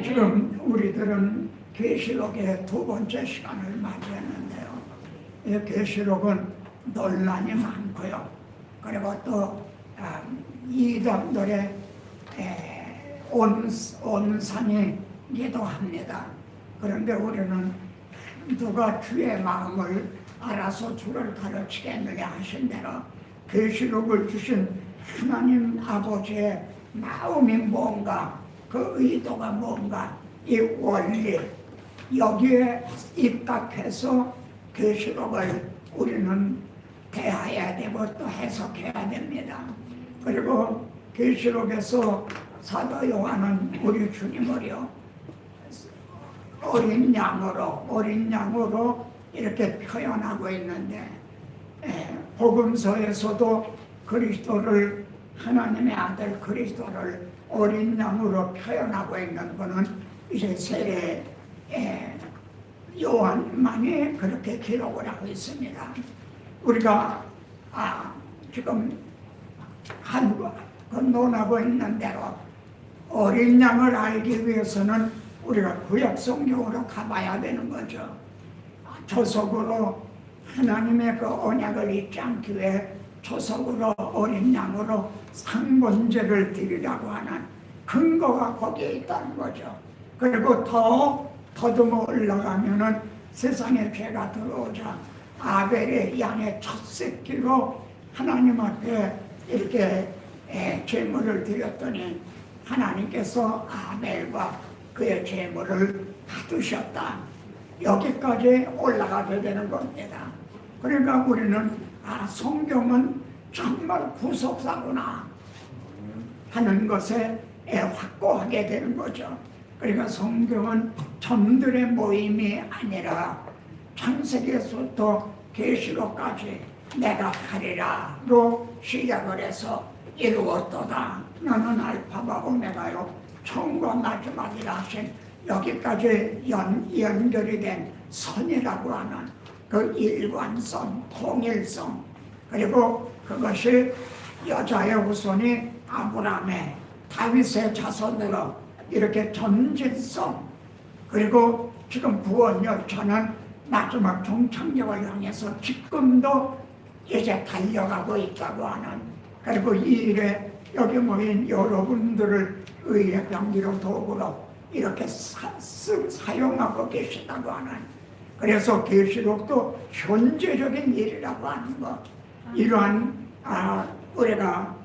지금 우리들은 계시록의 두 번째 시간을 맞이했는데요. 이 계시록은 논란이 많고요. 그리고 또 이단들의 온 산이 기도합니다. 그런데 우리는 누가 주의 마음을 알아서 주를 가르치겠느냐 하신 대로 계시록을 주신 하나님 아버지의 마음이 뭔가, 그 의도가 뭔가, 이 원리, 여기에 입각해서 계시록을 우리는 대해야 되고 또 해석해야 됩니다. 그리고 계시록에서 사도 요한은 우리 주님을요 어린 양으로 이렇게 표현하고 있는데, 복음서에서도 그리스도를, 하나님의 아들 그리스도를 어린 양으로 표현하고 있는 것은 이제 세례 요한만이 그렇게 기록을 하고 있습니다. 우리가 지금 논하고 있는 대로 어린 양을 알기 위해서는 우리가 구약 성경으로 가봐야 되는 거죠. 조석으로 하나님의 그 언약을 잊지 않기 위해 조석으로 어린 양으로 상번제를 드리라고 하는 근거가 거기에 있다는 거죠. 그리고 더 더듬어 올라가면은 세상에 죄가 들어오자 아벨의 양의 첫 새끼로 하나님 앞에 이렇게 제물을 드렸더니 하나님께서 아벨과 그의 제물을 받으셨다. 여기까지 올라가게 되는 겁니다. 그러니까 우리는 성경은 정말 구속사구나 하는 것에 확고하게 되는 거죠. 그러니까 성경은 점들의 모임이 아니라 창세기에서부터 계시록까지 내가 하리라로 시작을 해서 이루었도다. 나는 알파와 오메가요 처음과 마지막이라 하신, 여기까지 연결이 된 선이라고 하는 그 일관성, 통일성, 그리고 그것이 여자의 후손이 아브라함의, 다윗의 자손으로 이렇게 전진성, 그리고 지금 구원 열차는 마지막 종착역을 향해서 지금도 이제 달려가고 있다고 하는, 그리고 이 일에 여기 모인 여러분들을 의의 병기로 도구로 이렇게 사용하고 계시다고 하는, 그래서 계시록도 현재적인 일이라고 하는 것, 이러한 우리가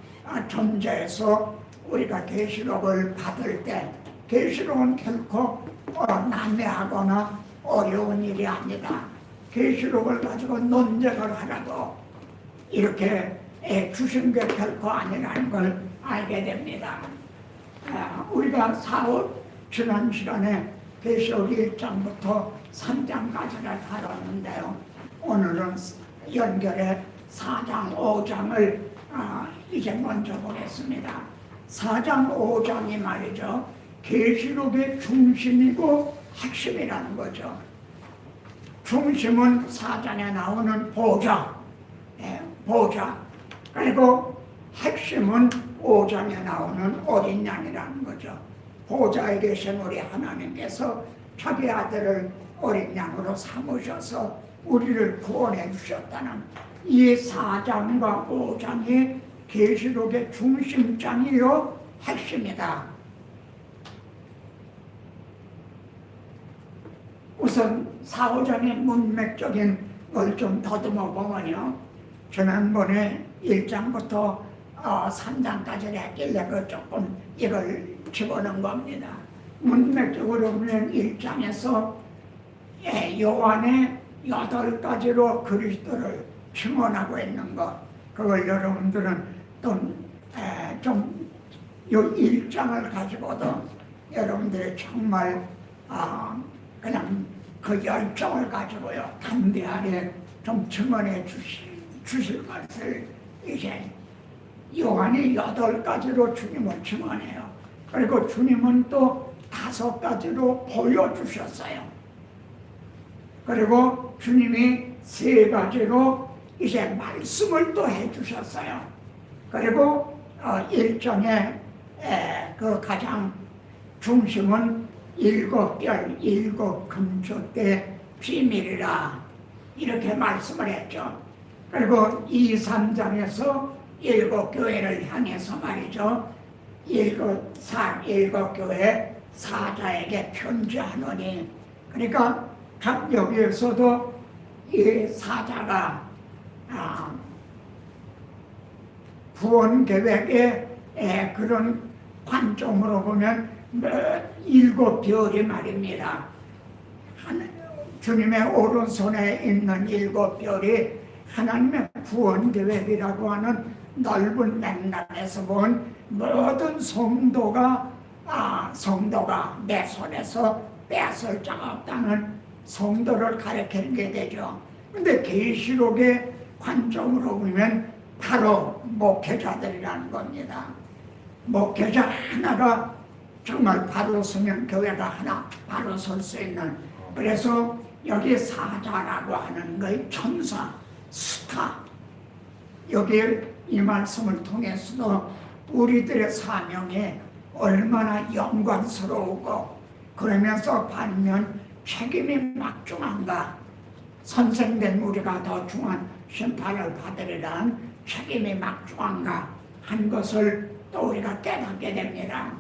존재에서 우리가 계시록을 받을 때, 계시록은 결코 난해하거나 어려운 일이 아니다. 계시록을 가지고 논쟁을 하라고 이렇게 주신 게 결코 아니라는 걸 알게 됩니다. 우리가 지난 시간에 계시록 1장부터 3장까지를 다뤘는데요. 오늘은 연결해 4장, 5장을 이제 먼저 보겠습니다. 4장, 5장이 말이죠. 계시록의 중심이고 핵심이라는 거죠. 중심은 4장에 나오는 보좌, 그리고 핵심은 5장에 나오는 어린 양이라는 거죠. 보좌에 계신 우리 하나님께서 자기 아들을 어린 양으로 삼으셔서 우리를 구원해 주셨다는 이 4장과 5장이 계시록의 중심장이요 핵심이다. 우선 4, 5장의 문맥적인 걸 좀 더듬어 보면요, 지난번에 1장부터 3장까지를 했길래 그 조금 이걸 집어넣은 겁니다. 문맥적으로 보면 1장에서 요한의 8가지로 그리스도를 증언하고 있는 것, 그걸 여러분들은 좀 이 1장을 가지고도 여러분들이 정말 그냥 그 열정을 가지고요 담대하게 좀 증언해 주실 것을, 이제 요한이 8가지로 주님을 증언해요. 그리고 주님은 또 5가지로 보여주셨어요. 그리고 주님이 3가지로 이제 말씀을 또 해주셨어요. 그리고 1장의 그 가장 중심은 일곱 별 일곱 금조 때 비밀이라 이렇게 말씀을 했죠. 그리고 2, 3장에서 일곱 교회를 향해서 말이죠. 일곱 교회 사자에게 편지하노니, 그러니까 각 여기에서도 이 사자가 구원 계획의 그런 관점으로 보면 일곱 별이 말입니다. 주님의 오른손에 있는 일곱 별이 하나님의 구원 계획이라고 하는 넓은 맥락에서 본 모든 성도가 내 손에서 빼앗을 자가 없다는 성도를 가리키게 되죠. 근데 계시록의 관점으로 보면 바로 목회자들이라는 겁니다. 목회자 하나가 정말 바로 서면 교회가 하나 바로 설 수 있는, 그래서 여기 사자라고 하는 거의 천사, 스타, 여기 이 말씀을 통해서도 우리들의 사명이 얼마나 영광스러우고 그러면서 반면 책임이 막중한가, 선생된 우리가 더 중한 심판을 받으리란 책임이 막중한가 한 것을 또 우리가 깨닫게 됩니다.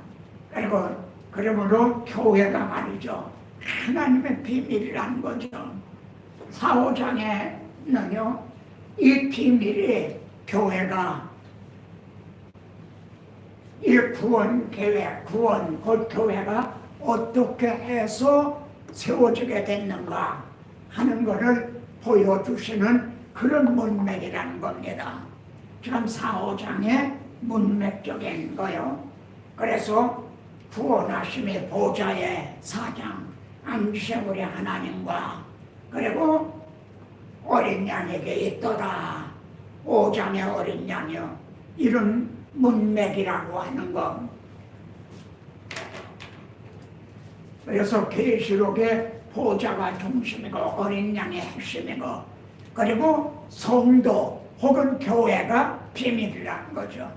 그리고 그러므로 교회가 말이죠, 하나님의 비밀이라는 거죠. 4, 5장에는요 이 비밀이 교회가 이 구원 계획, 구원 곧 교회가 어떻게 해서 세워지게 됐는가 하는 것을 보여주시는 그런 문맥이라는 겁니다. 지금 4, 5장의 문맥적인 거요. 그래서 구원하심의 보좌의 사장, 앉으신 우리 하나님과 그리고 어린 양에게 있더라, 5장의 어린 양이요, 이런 문맥이라고 하는 것. 그래서 계시록의 보좌가 중심이고 어린 양의 핵심이고 그리고 성도 혹은 교회가 비밀이라는 거죠.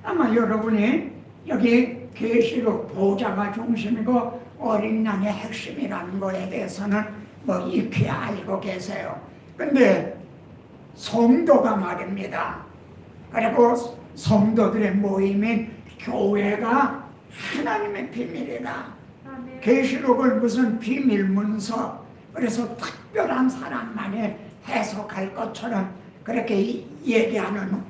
아마 여러분이 여기 계시록 보좌가 중심이고 어린 양의 핵심이라는 거에 대해서는 뭐 익히 알고 계세요. 근데 성도가 말입니다. 그리고 성도들의 모임인 교회가 하나님의 비밀이다. 계시록을 무슨 비밀 문서, 그래서 특별한 사람만이 해석할 것처럼 그렇게 얘기하는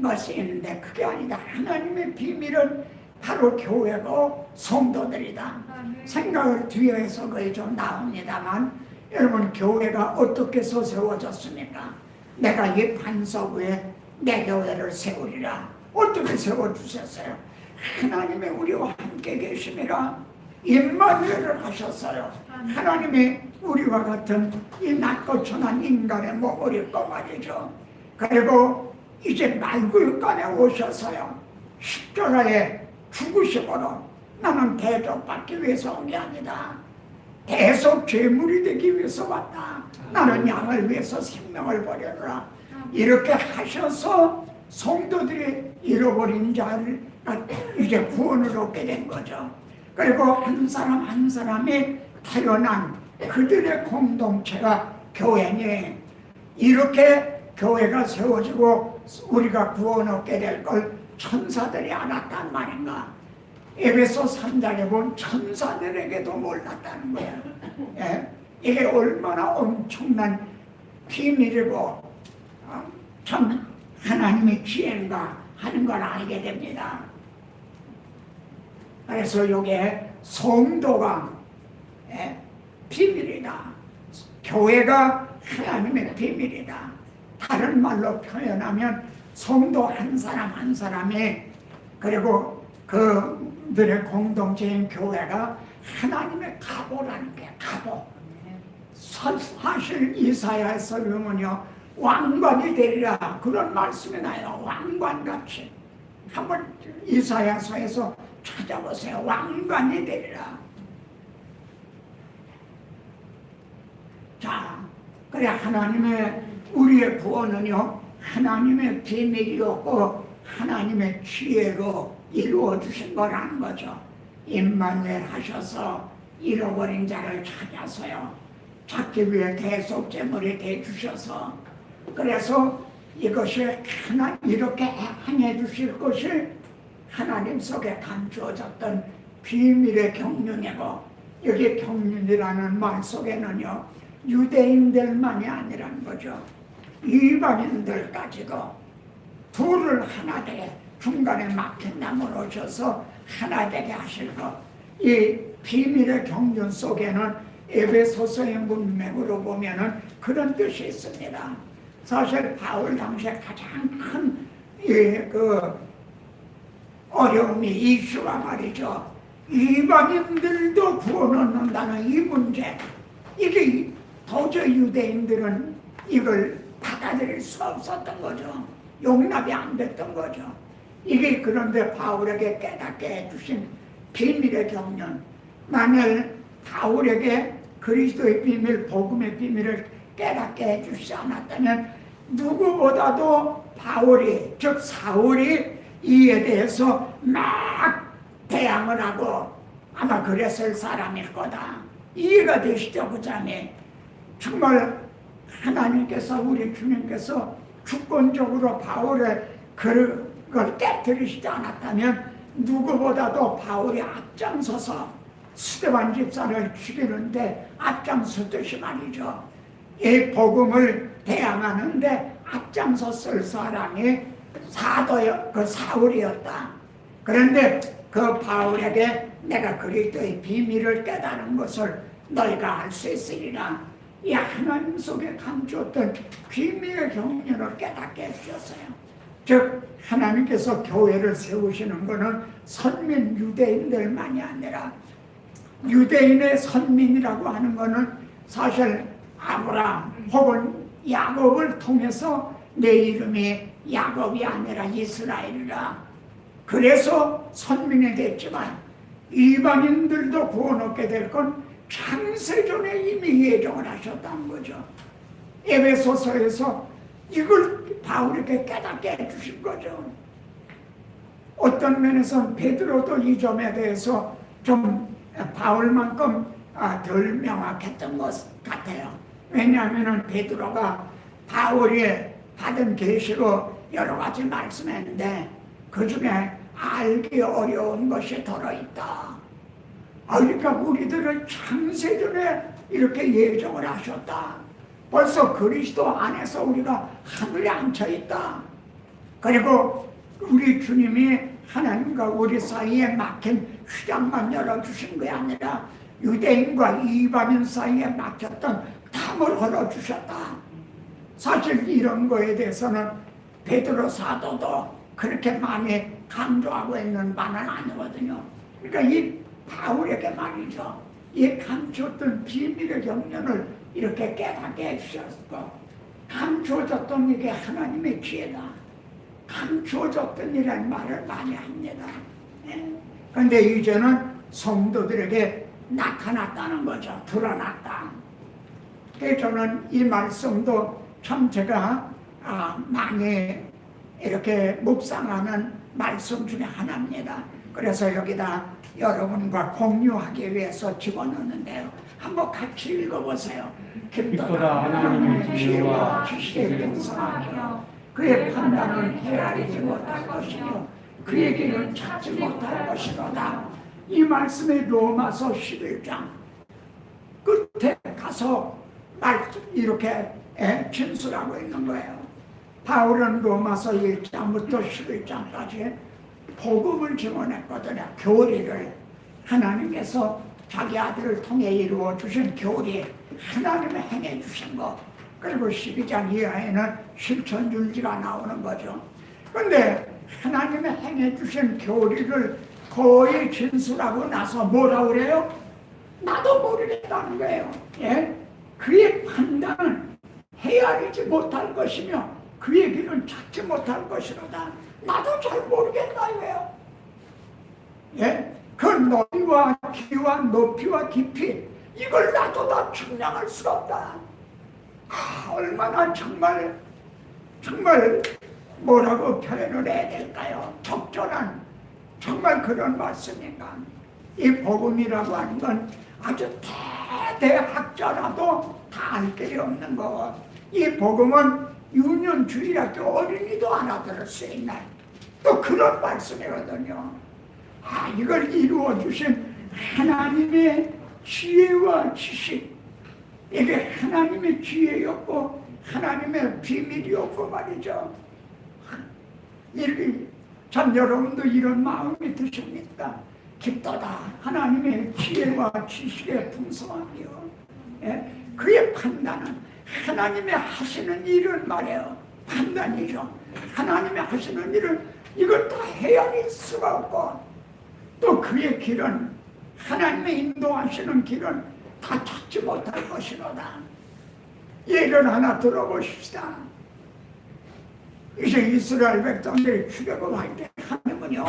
것이 있는데 그게 아니다. 하나님의 비밀은 바로 교회고 성도들이다. 생각을 뒤에서 거의 좀 나옵니다만, 여러분 교회가 어떻게 해서 세워졌습니까? 내가 이 반석 위에 내 교회를 세우리라. 어떻게 세워주셨어요? 하나님의 우리와 함께 계심이라 임마누엘을 하셨어요. 하나님이 우리와 같은 이 낮고 천한 인간의 몸을 입고 말이죠. 그리고 이제 말구육간에 오셔서요, 십자가에 죽으심으로 나는 대접받기 위해서 온 게 아니다. 대속 제물이 되기 위해서 왔다. 나는 양을 위해서 생명을 버려라. 이렇게 하셔서 성도들이 잃어버린 자를 이제 구원을 얻게 된 거죠. 그리고 한 사람 한 사람이 태어난 그들의 공동체가 교회니, 이렇게 교회가 세워지고 우리가 구원 얻게 될 걸 천사들이 알았단 말인가. 에베소 3장에 본 천사들에게도 몰랐다는 거예요. 예? 이게 얼마나 엄청난 비밀이고 참 하나님의 지혜인가 하는 걸 알게 됩니다. 그래서 이게 성도가 비밀이다. 교회가 하나님의 비밀이다. 다른 말로 표현하면 성도 한 사람 한 사람이 그리고 그들의 공동체인 교회가 하나님의 가보라는 게 가보. 사실 이사야에서 보면요, 왕관이 되리라 그런 말씀이 나요. 왕관같이. 한번 이사야서에서 찾아보세요. 왕관이 되리라. 자, 그래 하나님의 우리의 구원은요, 하나님의 비밀이었고 하나님의 지혜로 이루어 주신 거라는 거죠. 임마누엘 하셔서 잃어버린 자를 찾아서요 찾기 위해 대속 제물이 되주셔서 그래서 이것이 하나 이렇게 행해 주실 것이 하나님 속에 감추어졌던 비밀의 경륜이고 여기 경륜이라는 말 속에는요 유대인들만이 아니라는 거죠. 이방인들까지도 둘을 하나 되게 중간에 막힌 나무를 오셔서 하나 되게 하실 것. 이 비밀의 경륜 속에는 에베소서의 문맥으로 보면은 그런 뜻이 있습니다. 사실 바울 당시에 가장 큰 어려움이 이슈가 말이죠. 이방인들도 구원 얻는다는 이 문제. 이게 도저히 유대인들은 이걸 받아들일 수 없었던 거죠. 용납이 안 됐던 거죠. 이게 그런데 바울에게 깨닫게 해주신 비밀의 경륜. 만일 바울에게 그리스도의 비밀, 복음의 비밀을 깨닫게 해주지 않았다면 누구보다도 바울이, 즉 사울이 이에 대해서 막 대항을 하고 아마 그랬을 사람일 거다. 이해가 되시죠, 부자님? 정말 하나님께서 우리 주님께서 주권적으로 바울의 그걸 깨뜨리시지 않았다면 누구보다도 바울이 앞장서서 스데반 집사를 죽이는데 앞장섰듯이 말이죠. 이 복음을 대항하는데 앞장섰을 사람이 그 사울이었다. 그런데 그 바울에게 내가 그리스도의 비밀을 깨달은 것을 너희가 알 수 있으리라. 이 하나님 속에 감추었던 비밀의 경륜을 깨닫게 해주셨어요. 즉 하나님께서 교회를 세우시는 것은 선민 유대인들만이 아니라 유대인의 선민이라고 하는 것은 사실 아브라함 혹은 야곱을 통해서 내 이름이 야곱이 아니라 이스라엘이라. 그래서 선민이 됐지만 이방인들도 구원 얻게 될 건 창세전에 이미 예정을 하셨다는 거죠. 에베소서에서 이걸 바울에게 깨닫게 해주신 거죠. 어떤 면에서는 베드로도 이 점에 대해서 좀 바울만큼 덜 명확했던 것 같아요. 왜냐하면 베드로가 바울이 받은 계시로 여러 가지 말씀했는데 그 중에 알기 어려운 것이 들어있다. 그러니까 우리들은 창세전에 이렇게 예정을 하셨다. 벌써 그리스도 안에서 우리가 하늘에 앉혀있다. 그리고 우리 주님이 하나님과 우리 사이에 막힌 휘장만 열어주신 게 아니라 유대인과 이방인 사이에 막혔던 담을 열어주셨다. 사실 이런 거에 대해서는 베드로 사도도 그렇게 많이 강조하고 있는 바는 아니거든요. 그러니까 이 바울에게 말이죠. 이 감추었던 비밀의 경륜을 이렇게 깨닫게 해주셨고 감추어졌던 이게 하나님의 지혜다. 감추어졌던 이라는 말을 많이 합니다. 그런데 이제는 성도들에게 나타났다는 거죠. 드러났다. 그래서 저는 이 말씀도 참 제가 많이 이렇게 묵상하는 말씀 중에 하나입니다. 그래서 여기다 여러분과 공유하기 위해서 집어넣는데요. 한번 같이 읽어보세요. 깊도다 하나님의 지혜와 지식의 경성하며 그의 판단은 헤아리지 못할 것이며 그의 길은 찾지 못할 것이로다. 이 말씀이 로마서 11장 끝에 가서 이렇게 진술하고 있는 거예요. 바울은 로마서 1장부터 11장까지 복음을 증언했거든요. 교리를 하나님께서 자기 아들을 통해 이루어 주신 교리, 하나님의 행해 주신 것. 그리고 12장 이하에는 실천율지가 나오는 거죠. 그런데 하나님의 행해 주신 교리를 거의 진술하고 나서 뭐라 그래요? 나도 모르겠다는 거예요. 예? 그의 판단은 헤아리지 못할 것이며 그의 길은 찾지 못할 것이로다. 나도 잘 모르겠다 이거예요. 예? 그 너희와 길이와 높이와 깊이 이걸 나도 다 측량할 수가 없다. 얼마나 정말 뭐라고 표현을 해야 될까요? 적절한 정말 그런 말씀인가. 이 복음이라고 하는 건 아주 대학자라도 다 알 길이 없는 거고, 이 복음은 유년주일학교 어린이도 알아들을 수 있는 또 그런 말씀이거든요. 이걸 이루어 주신 하나님의 지혜와 지식, 이게 하나님의 지혜였고 하나님의 비밀이었고 말이죠. 이렇게 참 여러분도 이런 마음이 드십니까? 깊도다 하나님의 지혜와 지식의 풍성함이요. 그의 판단은 하나님의 하시는 일을 말해요. 판단이죠. 하나님의 하시는 일을 이걸 다 헤아릴 수가 없고, 또 그의 길은 하나님의 인도하시는 길은 다 찾지 못할 것이로다. 예를 하나 들어보십시다. 이제 이스라엘 백성들이 출애굽할 때 하나님은요,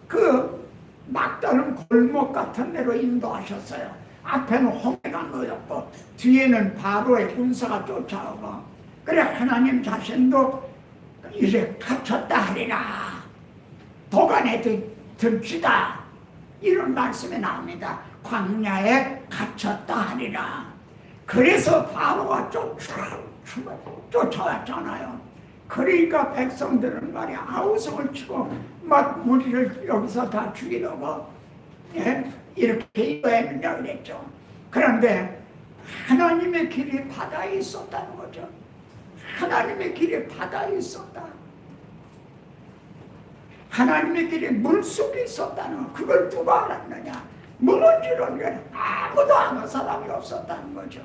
그 막다른 골목 같은 데로 인도하셨어요. 앞에는 홍해가 놓였고 뒤에는 바로의 군사가 쫓아오고, 그래 하나님 자신도 이제 갇혔다 하리라, 도간에 든지다, 이런 말씀이 나옵니다. 광야에 갇혔다 하리라. 그래서 바로가 쫓아왔잖아요. 그러니까 백성들은 말이야 아우성을 치고 막 우리를 여기서 다 죽이려고 이렇게 이거했느냐 그랬죠. 그런데 하나님의 길이 바다에 있었다는 거죠. 하나님의 길이 바다에 있었다. 하나님의 길이 물속에 있었다는 거, 그걸 누가 알았느냐? 무너지는 아무도 아는 사람이 없었다는 거죠.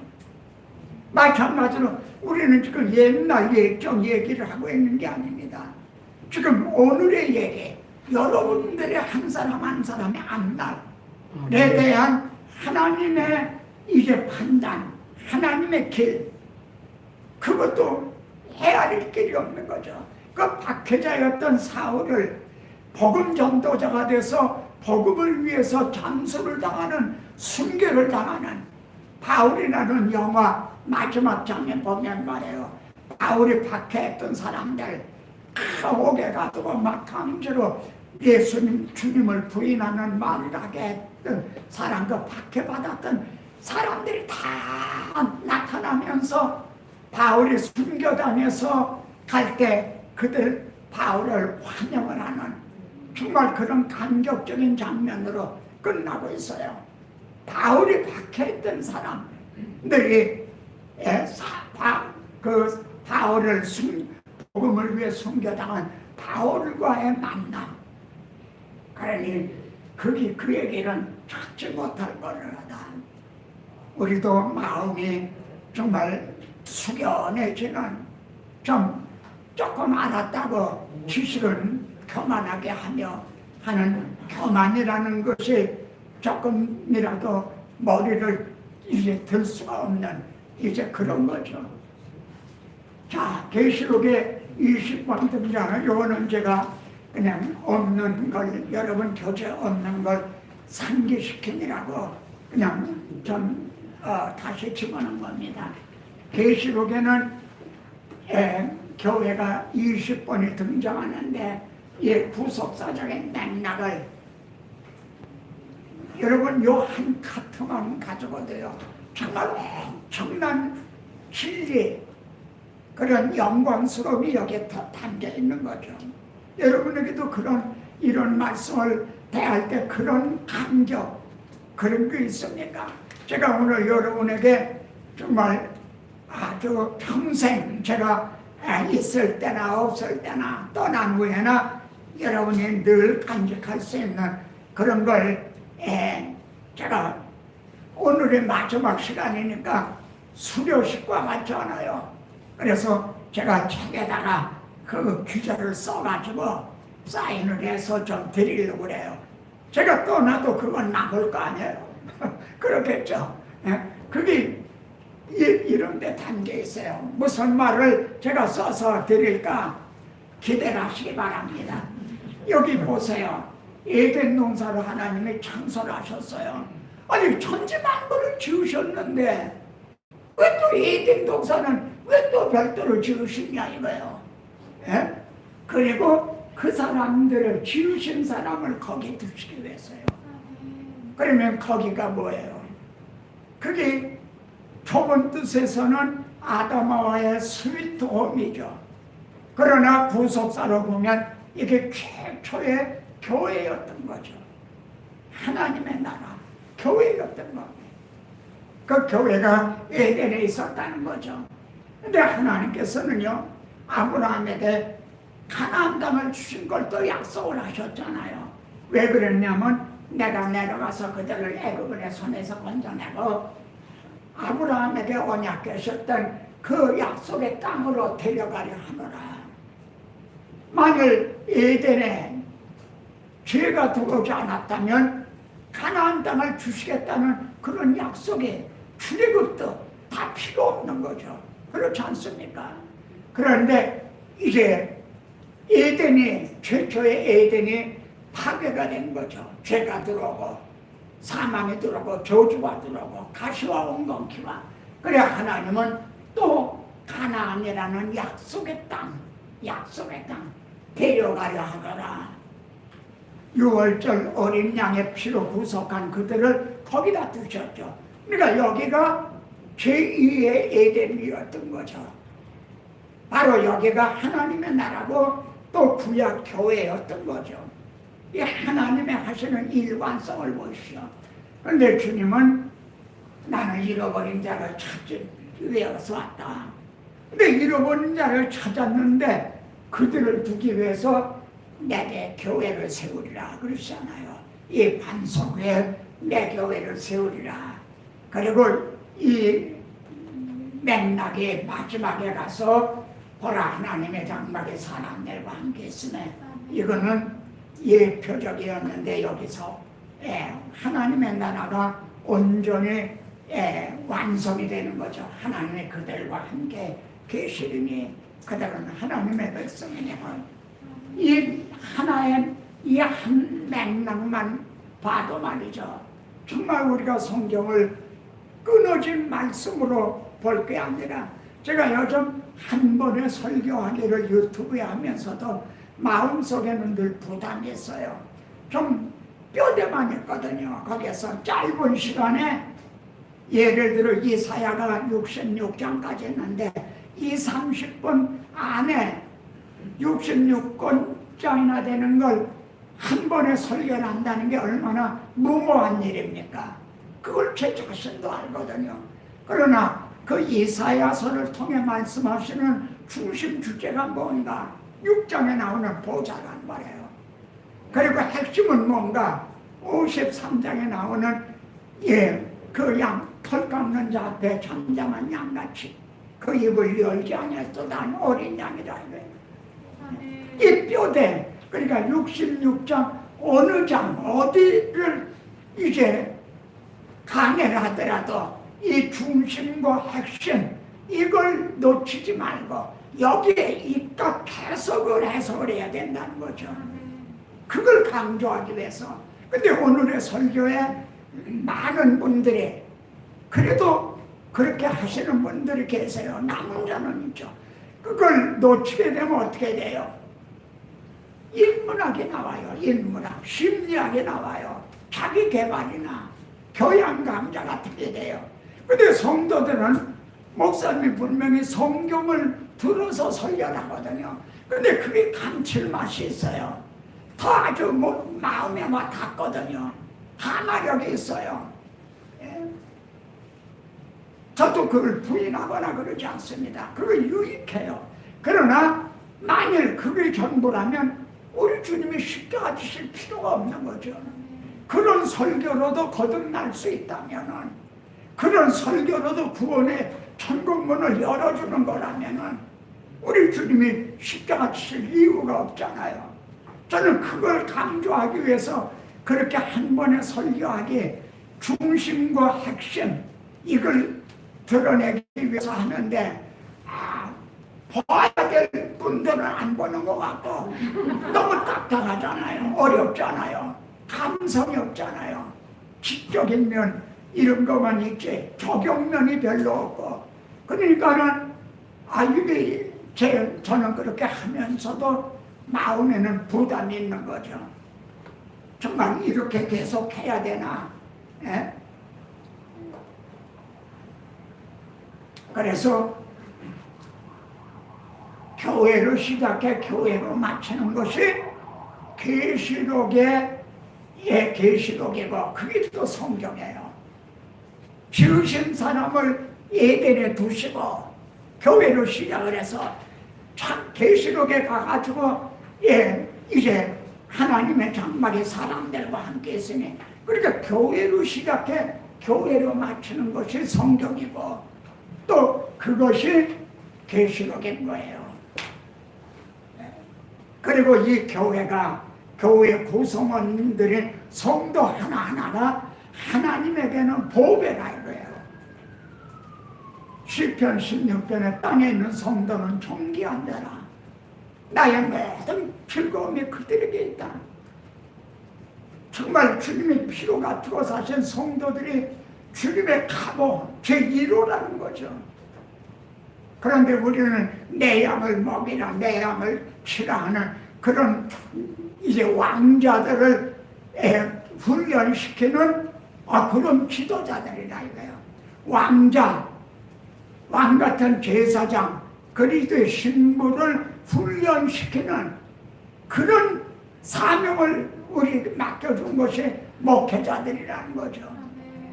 마찬가지로 우리는 지금 옛날 예적 얘기를 하고 있는 게 아닙니다. 지금 오늘의 얘기, 여러분들의 한 사람 한 사람의 앞날에 대한 하나님의 이제 판단, 하나님의 길, 그것도 헤아릴 길이 없는 거죠. 그 박해자였던 사울을 복음 전도자가 돼서 복음을 위해서 잠수를 당하는, 순교를 당하는 바울이라는 영화 마지막 장면 보면 말이에요. 바울이 박해했던 사람들 감옥에 가두고 막 강제로 예수님 주님을 부인하는 말을 하게 했던 사람, 그 박해받았던 사람들이 다 나타나면서 바울이 순교당해서 갈 때 그들 바울을 환영을 하는 정말 그런 감격적인 장면으로 끝나고 있어요. 바울이 박해했던 사람들이 그 바울을 복음을 위해 순교당한 바울과의 만남, 그러니 그에게는 찾지 못할 거라다. 우리도 마음이 정말 숙연해지는, 조금 알았다고 지식은 교만하게 하며 하는 교만이라는 것이 조금이라도 머리를 이제 들 수가 없는 이제 그런 거죠. 자, 계시록에 20번 등장을, 요거는 제가 그냥 없는 걸, 여러분 교재 없는 걸 상기시키느라고 그냥 좀 다시 집어넣은 겁니다. 계시록에는 교회가 20번이 등장하는데 이 구속사적인 맥락을 여러분 요 한 카트만 가지고도요 정말 엄청난 진리, 그런 영광스러움이 여기에 더 담겨 있는 거죠. 여러분에게도 이런 말씀을 대할 때 그런 감격, 그런 게 있습니까? 제가 오늘 여러분에게 정말 아주 평생 제가 있을 때나 없을 때나 떠난 후에나 여러분이 늘 간직할 수 있는 그런 걸 제가 오늘의 마지막 시간이니까 수료식과 같지 않아요. 그래서 제가 책에다가 그 규절을 써가지고 사인을 해서 좀 드리려고 그래요. 제가 떠나도 그건 남을 거 아니에요. 그렇겠죠. 그게 이런 데 담겨 있어요. 무슨 말을 제가 써서 드릴까 기대를 하시기 바랍니다. 여기 보세요. 에덴 농사를 하나님이 창설을 하셨어요. 아니 천지만물을 지으셨는데 왜 또 에덴 농사는 왜 또 별도로 지으시냐 이거예요. 그리고 그 사람들을 지으신 사람을 거기 두시기 위해서요. 그러면 거기가 뭐예요? 그게 좁은 뜻에서는 아담아와의 스위트홈이죠. 그러나 구속사로 보면 이게 최초의 교회였던 거죠. 하나님의 나라, 교회였던 겁니다. 그 교회가 에덴에 있었다는 거죠. 근데 하나님께서는요, 아브라함에게 가나안 땅을 주신 걸 또 약속을 하셨잖아요. 왜 그랬냐면 내가 내려가서 그들을 애굽인의 손에서 건져내고 아브라함에게 언약하셨던 그 약속의 땅으로 데려가려 하노라. 만일 에덴에 죄가 들어오지 않았다면 가나안 땅을 주시겠다는 그런 약속이 출애굽도 다 필요 없는 거죠. 그렇지 않습니까? 그런데 이제 에덴이, 최초의 에덴이 파괴가 된 거죠. 죄가 들어오고 사망이 들어오고 저주가 들어오고 가시와 엉겅퀴와. 그래 하나님은 또 가나안이라는 약속의 땅 데려가려 하거라. 6월절 어린 양의 피로 구속한 그들을 거기다 두셨죠. 그러니까 여기가 제2의 에덴이었던 거죠. 바로 여기가 하나님의 나라고 또 구약 교회였던 거죠. 이 하나님의 하시는 일관성을 보시오. 그런데 주님은 나는 잃어버린 자를 찾기 위해서 왔다. 근데 잃어버린 자를 찾았는데 그들을 두기 위해서 내게 교회를 세우리라 그러시잖아요. 이 반석에 내 교회를 세우리라. 그리고 이 맥락의 마지막에 가서 보라 하나님의 장막에 사람들과 함께 있으네. 이거는 예표적이었는데 여기서 하나님의 나라가 온전히 완성이 되는 거죠. 하나님의 그들과 함께 계시리니 그들은 하나님의 백성이니 이 하나의 이 한 맥락만 봐도 말이죠. 정말 우리가 성경을 끊어진 말씀으로 볼 게 아니라 제가 요즘 한 번에 설교하기를 유튜브에 하면서도 마음속에는 늘 부담했어요. 좀 뼈대만 했거든요. 거기에서 짧은 시간에 예를 들어 이사야가 66장까지 했는데 30분 안에 66권장이나 되는 걸 한 번에 설교를 한다는 게 얼마나 무모한 일입니까? 그걸 제 자신도 알거든요. 그러나 그 이사야서를 통해 말씀하시는 중심 주제가 뭔가 6장에 나오는 보좌란 말이에요. 그리고 핵심은 뭔가 53장에 나오는 그 양 털 깎는 자 앞에 잠잠한 양같이 그 입을 열지 아니하였도 난 어린 양이라 이 뼈대. 그러니까 66장 어느 장 어디를 이제 강의를 하더라도 이 중심과 핵심 이걸 놓치지 말고 여기에 입각 해석을 해야 된다는 거죠. 그걸 강조하기 위해서. 근데 오늘의 설교에 많은 분들이 그래도 그렇게 하시는 분들이 계세요. 남은 자는 있죠. 그걸 놓치게 되면 어떻게 돼요? 인문학이 나와요. 인문학, 심리학이 나와요. 자기 개발이나 교양 강좌 같은 게 돼요. 근데 성도들은 목사님이 분명히 성경을 들어서 설교하거든요. 근데 그게 감칠맛이 있어요. 더 아주 마음에 막 닿거든요. 하나력이 있어요. 저도 그걸 부인하거나 그러지 않습니다. 그걸 유익해요. 그러나 만일 그게 전부라면 우리 주님이 십자가 지실 필요가 없는 거죠. 그런 설교로도 거듭날 수 있다면은, 그런 설교로도 구원의 천국문을 열어주는 거라면은 우리 주님이 십자가 지실 이유가 없잖아요. 저는 그걸 강조하기 위해서 그렇게 한 번에 설교하기 중심과 핵심 이걸 드러내기 위해서 하는데 봐야 될 분들은 안 보는 것 같고 너무 딱딱하잖아요. 어렵잖아요. 감성이 없잖아요. 지적인 면 이런 것만 있지 적용면이 별로 없고 그러니까는 이게 저는 그렇게 하면서도 마음에는 부담이 있는 거죠. 정말 이렇게 계속 해야 되나 예? 그래서 교회로 시작해 교회로 마치는 것이 계시록의 계시록이고 그게 또 성경이에요. 지으신 사람을 에덴에 두시고 교회로 시작을 해서 참 계시록에 가가지고 이제 하나님의 장막의 사람들과 함께 있으니 그러니까 교회로 시작해 교회로 마치는 것이 성경이고 또 그것이 계시록인 거예요. 그리고 이 교회가 교회 구성원들인 성도 하나하나가 하나님에게는 보배라 이거예요. 시편 16편에 땅에 있는 성도는 존귀한데라. 나의 모든 즐거움이 그들에게 있다. 정말 주님의 피로 가투고 사신 성도들이 주님의 가보 제1호라는 거죠. 그런데 우리는 내 양을 먹이라 내 양을 치라 하는 그런 이제 왕자들을 훈련시키는 그런 지도자들이라 이거예요. 왕 같은 제사장, 그리스도의 신부를 훈련시키는 그런 사명을 우리 맡겨준 것이 목회자들이라는 거죠.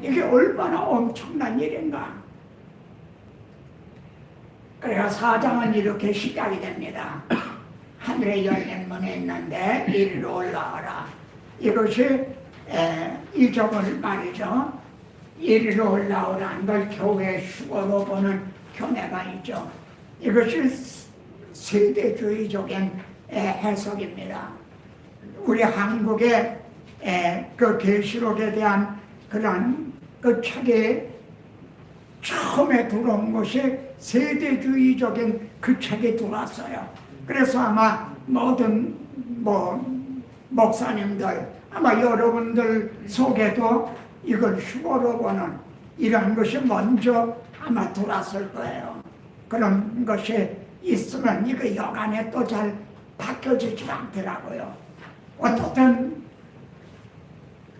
이게 얼마나 엄청난 일인가. 그래서 사장은 이렇게 시작이 됩니다. 하늘에 열린 문이 있는데 이리로 올라와라. 이것이 이 점을 말이죠. 이리로 올라오라는 걸 교회 수고로 보는 견해가 있죠. 이것이 세대주의적인 해석입니다. 우리 한국의 그 계시록에 대한 그런 그 책에 처음에 들어온 것이 세대주의적인 그 책이 들어왔어요. 그래서 아마 모든 목사님들 아마 여러분들 속에도 이걸 휴거로 보는 이런 것이 먼저 아마 들어왔을 거예요. 그런 것이 있으면 이거 여간에 또 잘 바뀌어지지 않더라고요. 어떻든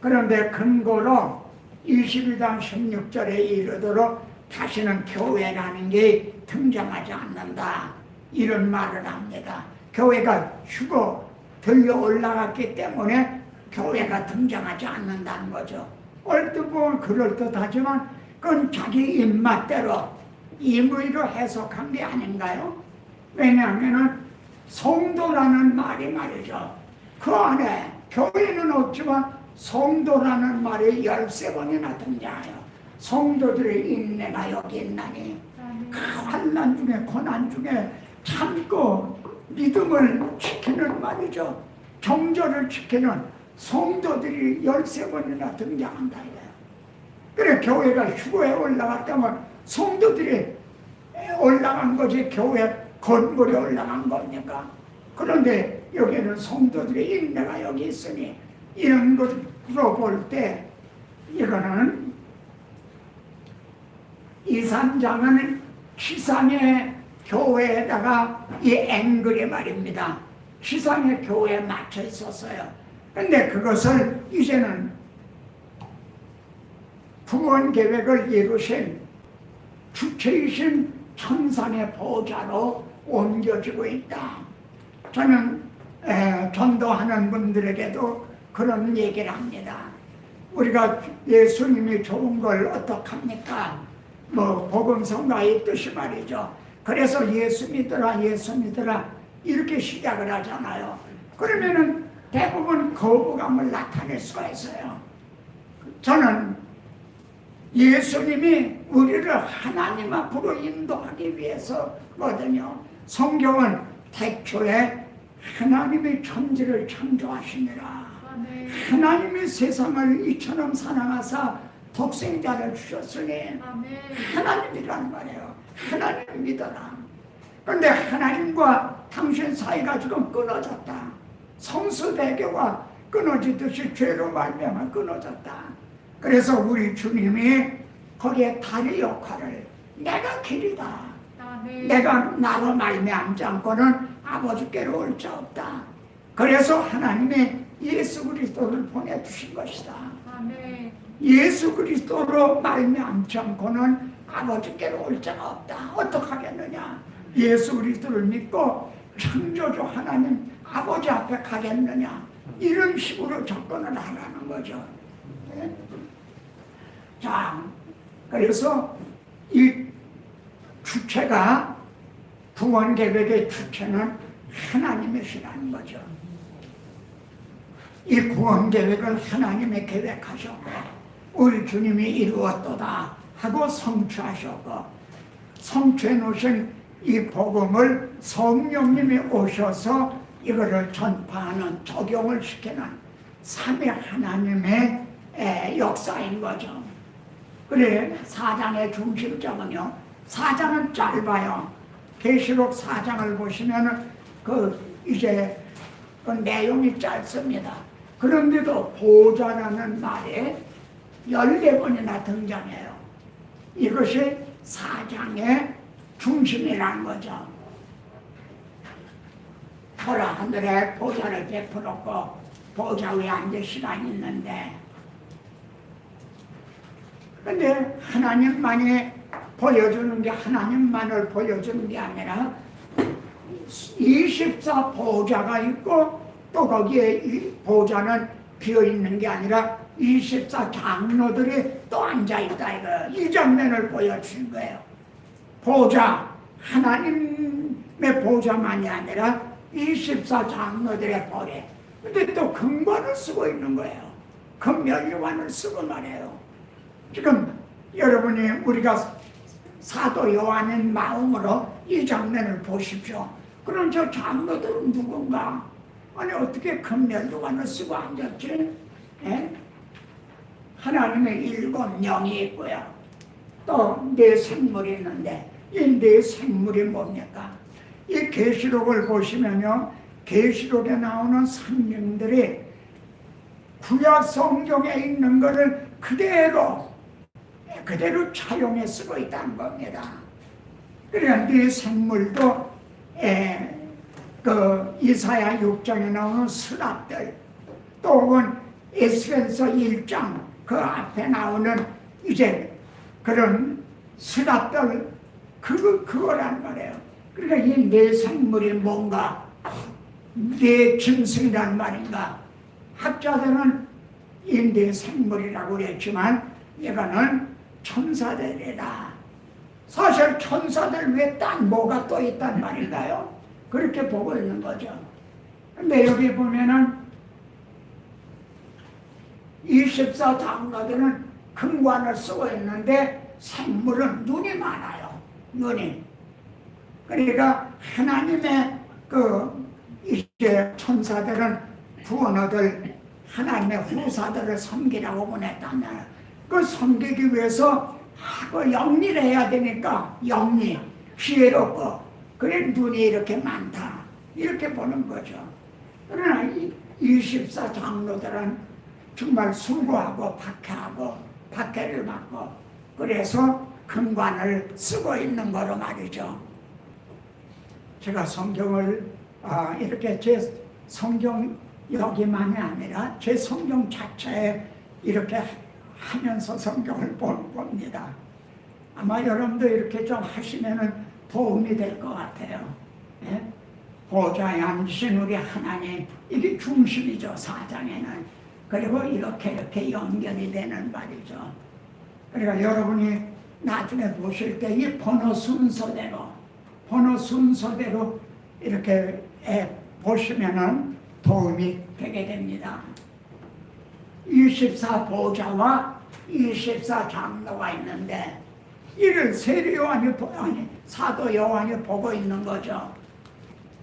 그런데 근거로 22장 16절에 이르도록 다시는 교회라는 게 등장하지 않는다 이런 말을 합니다. 교회가 휴거 들려 올라갔기 때문에 교회가 등장하지 않는다는 거죠. 얼뜻 보면 그럴듯하지만 그건 자기 입맛대로 임의로 해석한 게 아닌가요? 왜냐하면 성도라는 말이 말이죠. 그 안에 교회는 없지만 성도라는 말이 13번이나 등장해요. 성도들의 인내가 여기 있나니 그 환난 중에 고난 중에 참고 믿음을 지키는 말이죠. 정절을 지키는 성도들이 13번이나 등장한다 이거예요. 그래 교회가 휴거에 올라갔다면 성도들이 올라간 거지 교회 건물에 올라간 겁니까? 그런데 여기는 성도들의 인내가 여기 있으니 이런 것으로 볼 때 이거는 2, 3장은 지상의 교회에다가 이 앵글이 말입니다. 지상의 교회에 맞춰 있었어요. 근데 그것을 이제는 구원 계획을 이루신 주체이신 천상의 보좌로 옮겨지고 있다. 저는 전도하는 분들에게도 그런 얘기를 합니다. 우리가 예수님이 좋은 걸 어떡합니까? 복음성가의 뜻이 말이죠. 그래서 예수 믿으라 예수 믿으라 이렇게 시작을 하잖아요. 그러면은 대부분 거부감을 나타낼 수가 있어요. 저는 예수님이 우리를 하나님 앞으로 인도하기 위해서거든요. 성경은 태초에 하나님이 천지를 창조하시니라. 하나님이 세상을 이처럼 사랑하사 독생자를 주셨으니 하나님이란 말이에요. 하나님 믿어라. 그런데 하나님과 당신 사이가 지금 끊어졌다. 성수대교가 끊어지듯이 죄로 말미암아 끊어졌다. 그래서 우리 주님이 거기에 다리 역할을 내가 길이다. 내가 나로 말미암지 않고는 아버지께로 올 자 없다. 그래서 하나님이 예수 그리스도를 보내주신 것이다. 예수 그리스도로 말미암지 않고는 아버지께로 올 자가 없다. 어떡하겠느냐? 예수 그리스도를 믿고 창조주 하나님 아버지 앞에 가겠느냐? 이런 식으로 접근을 하라는 거죠. 네? 자, 그래서 이 주체가 구원 계획의 주체는 하나님이시라는 거죠. 이 구원 계획을 하나님이 계획하셨고 우리 주님이 이루었도다 하고 성취하셨고 성취해 놓으신 이 복음을 성령님이 오셔서 이거를 전파하는 적용을 시키는 삼위 하나님의 역사인 거죠. 그래 4장의 중심점은요. 4장은 짧아요. 계시록 4장을 보시면은 이제 그 내용이 짧습니다. 그런데도 보좌라는 말에 14번이나 등장해요. 이것이 4장의 중심이라는 거죠. 보라 하늘에 보좌를 베풀었고 보좌 위에 앉으시라 있는데 근데 하나님만이 보여주는 게 하나님만을 보여주는 게 아니라 24 보좌가 있고 또 거기에 이 보좌는 비어있는 게 아니라 24 장로들이 또 앉아있다 이거 이 장면을 보여주신 거예요. 보좌 하나님의 보좌만이 아니라 24 장로들의 보례 근데 또 금관을 쓰고 있는 거예요. 금면류관을 쓰고 말해요. 지금 여러분이 우리가 사도 요한의 마음으로 이 장면을 보십시오. 그럼 저 장로들은 누군가? 아니 어떻게 금면류관을 쓰고 앉았지? 에? 하나님의 7영이 있고요. 또 4생물이 있는데 이 4생물이 뭡니까? 이 계시록을 보시면요. 계시록에 나오는 성령들이 구약 성경에 있는 것을 그대로 차용해 쓰고 있다는 겁니다. 그래야 이 생물도 그 이사야 6장에 나오는 스랍들 또 혹은 에스겔서 1장 그 앞에 나오는 이제 그런 스랍들 그거란 말이에요. 그러니까 이 4생물이 뭔가 4짐승이란 말인가 학자들은 이 4생물이라고 그랬지만 이거는 천사들이다. 사실 천사들 외에 딴 뭐가 또 있단 말인가요? 그렇게 보고 있는 거죠. 근데 여기 보면은 24 장로들은 금관을 쓰고 있는데 생물은 눈이 많아요. 눈이. 그러니까 하나님의 이제 천사들은 구원 얻을 하나님의 후사들을 섬기라고 보냈다면 그 섬기기 위해서 영리해야 되니까 영리, 지혜롭고 그래 눈이 이렇게 많다 이렇게 보는 거죠. 그러나 24 장로들은 정말 수고하고 박해를 받고 그래서 금관을 쓰고 있는 거로 말이죠. 제가 성경을 이렇게 제 성경 여기만이 아니라 제 성경 자체에 이렇게 하면서 성경을 봅니다. 아마 여러분도 이렇게 좀 하시면은 도움이 될 것 같아요. 예? 보좌에 앉으신 우리 하나님 이게 중심이죠. 4장에는. 그리고 이렇게 연결이 되는 말이죠. 그러니까 여러분이 나중에 보실 때 이 번호 순서대로 이렇게 보시면은 도움이 되게 됩니다. 24 보좌와 24 장로가 있는데 이를 사도 요한이 보고 있는 거죠.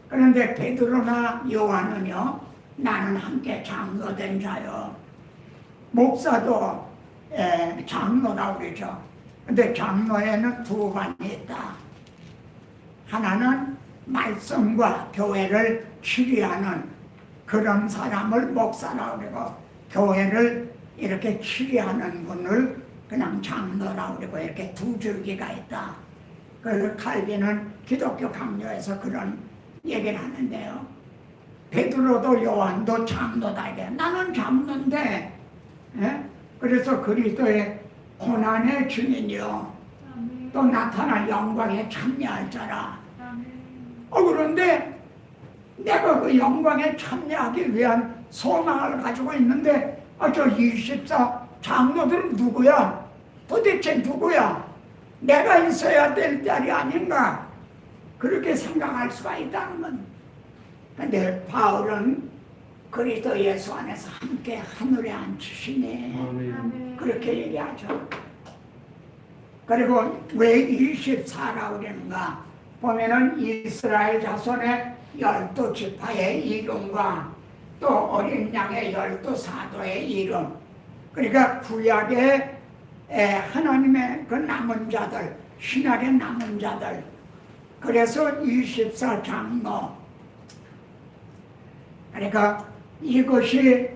그런데 베드로나 요한은요, 나는 함께 장로된 자요. 목사도 장로라고 그러죠. 근데 장로에는 2반이 있다. 하나는 말씀과 교회를 치리하는 그런 사람을 목사라고 그러고 교회를 이렇게 치리하는 분을 그냥 장로라고 그러고 이렇게 2줄기가 있다. 그래서 칼빈은 기독교 강요에서 그런 얘기를 하는데요. 베드로도 요한도 장로다. 이게 나는 장로인데 그래서 그리스도의 고난의 증인이요 또 나타날 영광에 참여할 자라. 그런데 내가 그 영광에 참여하기 위한 소망을 가지고 있는데 저 24 장로들은 누구야? 도대체 누구야? 내가 있어야 될 자리 아닌가? 그렇게 생각할 수가 있다는 건. 근데 바울은 그리스도 예수 안에서 함께 하늘에 앉히시네. 그렇게 얘기하죠. 그리고 왜 24라고 그러는가? 보면은 이스라엘 자손의 12지파의 이름과 또 어린 양의 12사도의 이름, 그러니까 구약의 하나님의 그 남은 자들, 신약의 남은 자들, 그래서 24장로. 그러니까 이것이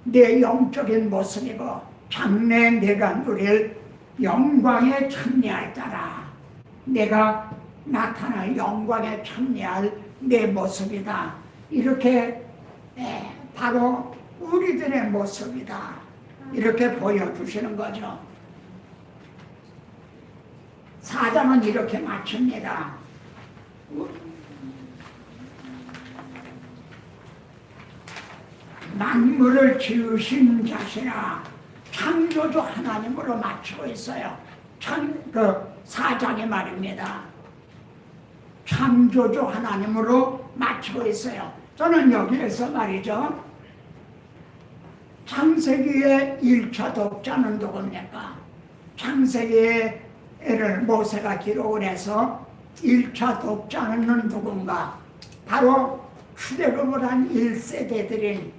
내 영적인 모습이고 장래 내가 누릴 영광에 참여할 자라. 내가 나타날 영광에 참여할 내 모습이다. 이렇게 바로 우리들의 모습이다. 이렇게 보여주시는 거죠. 4장은 이렇게 마칩니다. 만물을 지으신 자시라. 창조주 하나님으로 마치고 있어요. 그 4장의 말입니다. 창조주 하나님으로 마치고 있어요. 저는 여기에서 말이죠, 창세기의 1차 독자는 누굽니까? 창세기를 모세가 기록을 해서 1차 독자는 누군가? 바로 출애굽을 한 1세대들인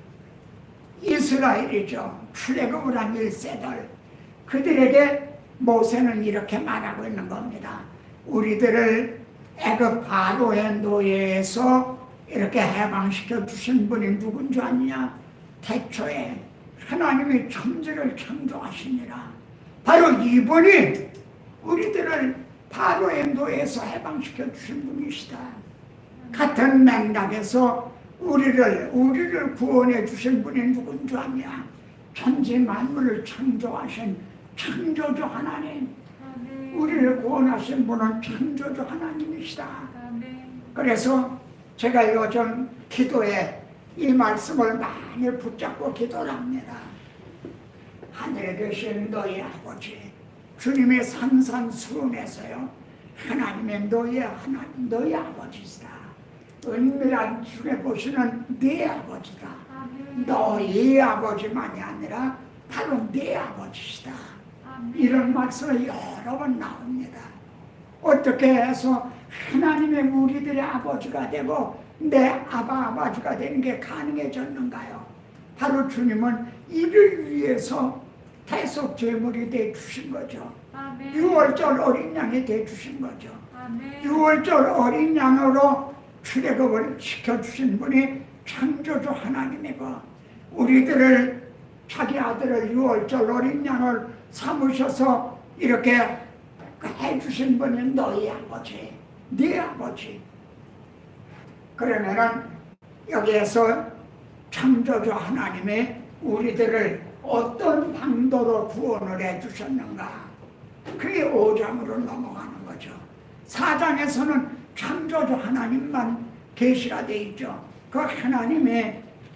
이스라엘이죠. 출애굽을 한 1세들. 그들에게 모세는 이렇게 말하고 있는 겁니다. 우리들을 애굽 바로의 노예에서 이렇게 해방시켜 주신 분이 누군 줄 아느냐? 태초에 하나님이 천지를 창조하시니라. 바로 이분이 우리들을 바로의 노예에서 해방시켜 주신 분이시다. 같은 맥락에서 우리를 구원해 주신 분이 누군 줄 아냐? 천지 만물을 창조하신 창조주 하나님. 우리를 구원하신 분은 창조주 하나님이시다. 그래서 제가 요즘 기도에 이 말씀을 많이 붙잡고 기도를 합니다. 하늘에 계신 너희 아버지, 주님의 산산수훈에서요, 하나님의 너희 하나님, 너희 아버지시다. 은밀한 중에 보시는 네 아버지다. 너희 아버지만이 아니라 바로 네 아버지시다. 이런 말씀이 여러 번 나옵니다. 어떻게 해서 하나님의 우리들의 아버지가 되고 내 아버지가 되는 게 가능해졌는가요? 바로 주님은 이를 위해서 대속 제물이 돼 주신 거죠. 6월절 어린 양이 돼 주신 거죠. 6월절 어린 양으로 출애굽을 시켜주신 분이 창조주 하나님이고, 우리들을 자기 아들을 6월절 어린 양을 삼으셔서 이렇게 해주신 분이 너희 아버지, 네 아버지. 그러면은 여기에서 창조주 하나님이 우리들을 어떤 방도로 구원을 해주셨는가? 그게 5장으로 넘어가는 거죠. 4장에서는 창조주 하나님만 계시가 되어 있죠. 그 하나님이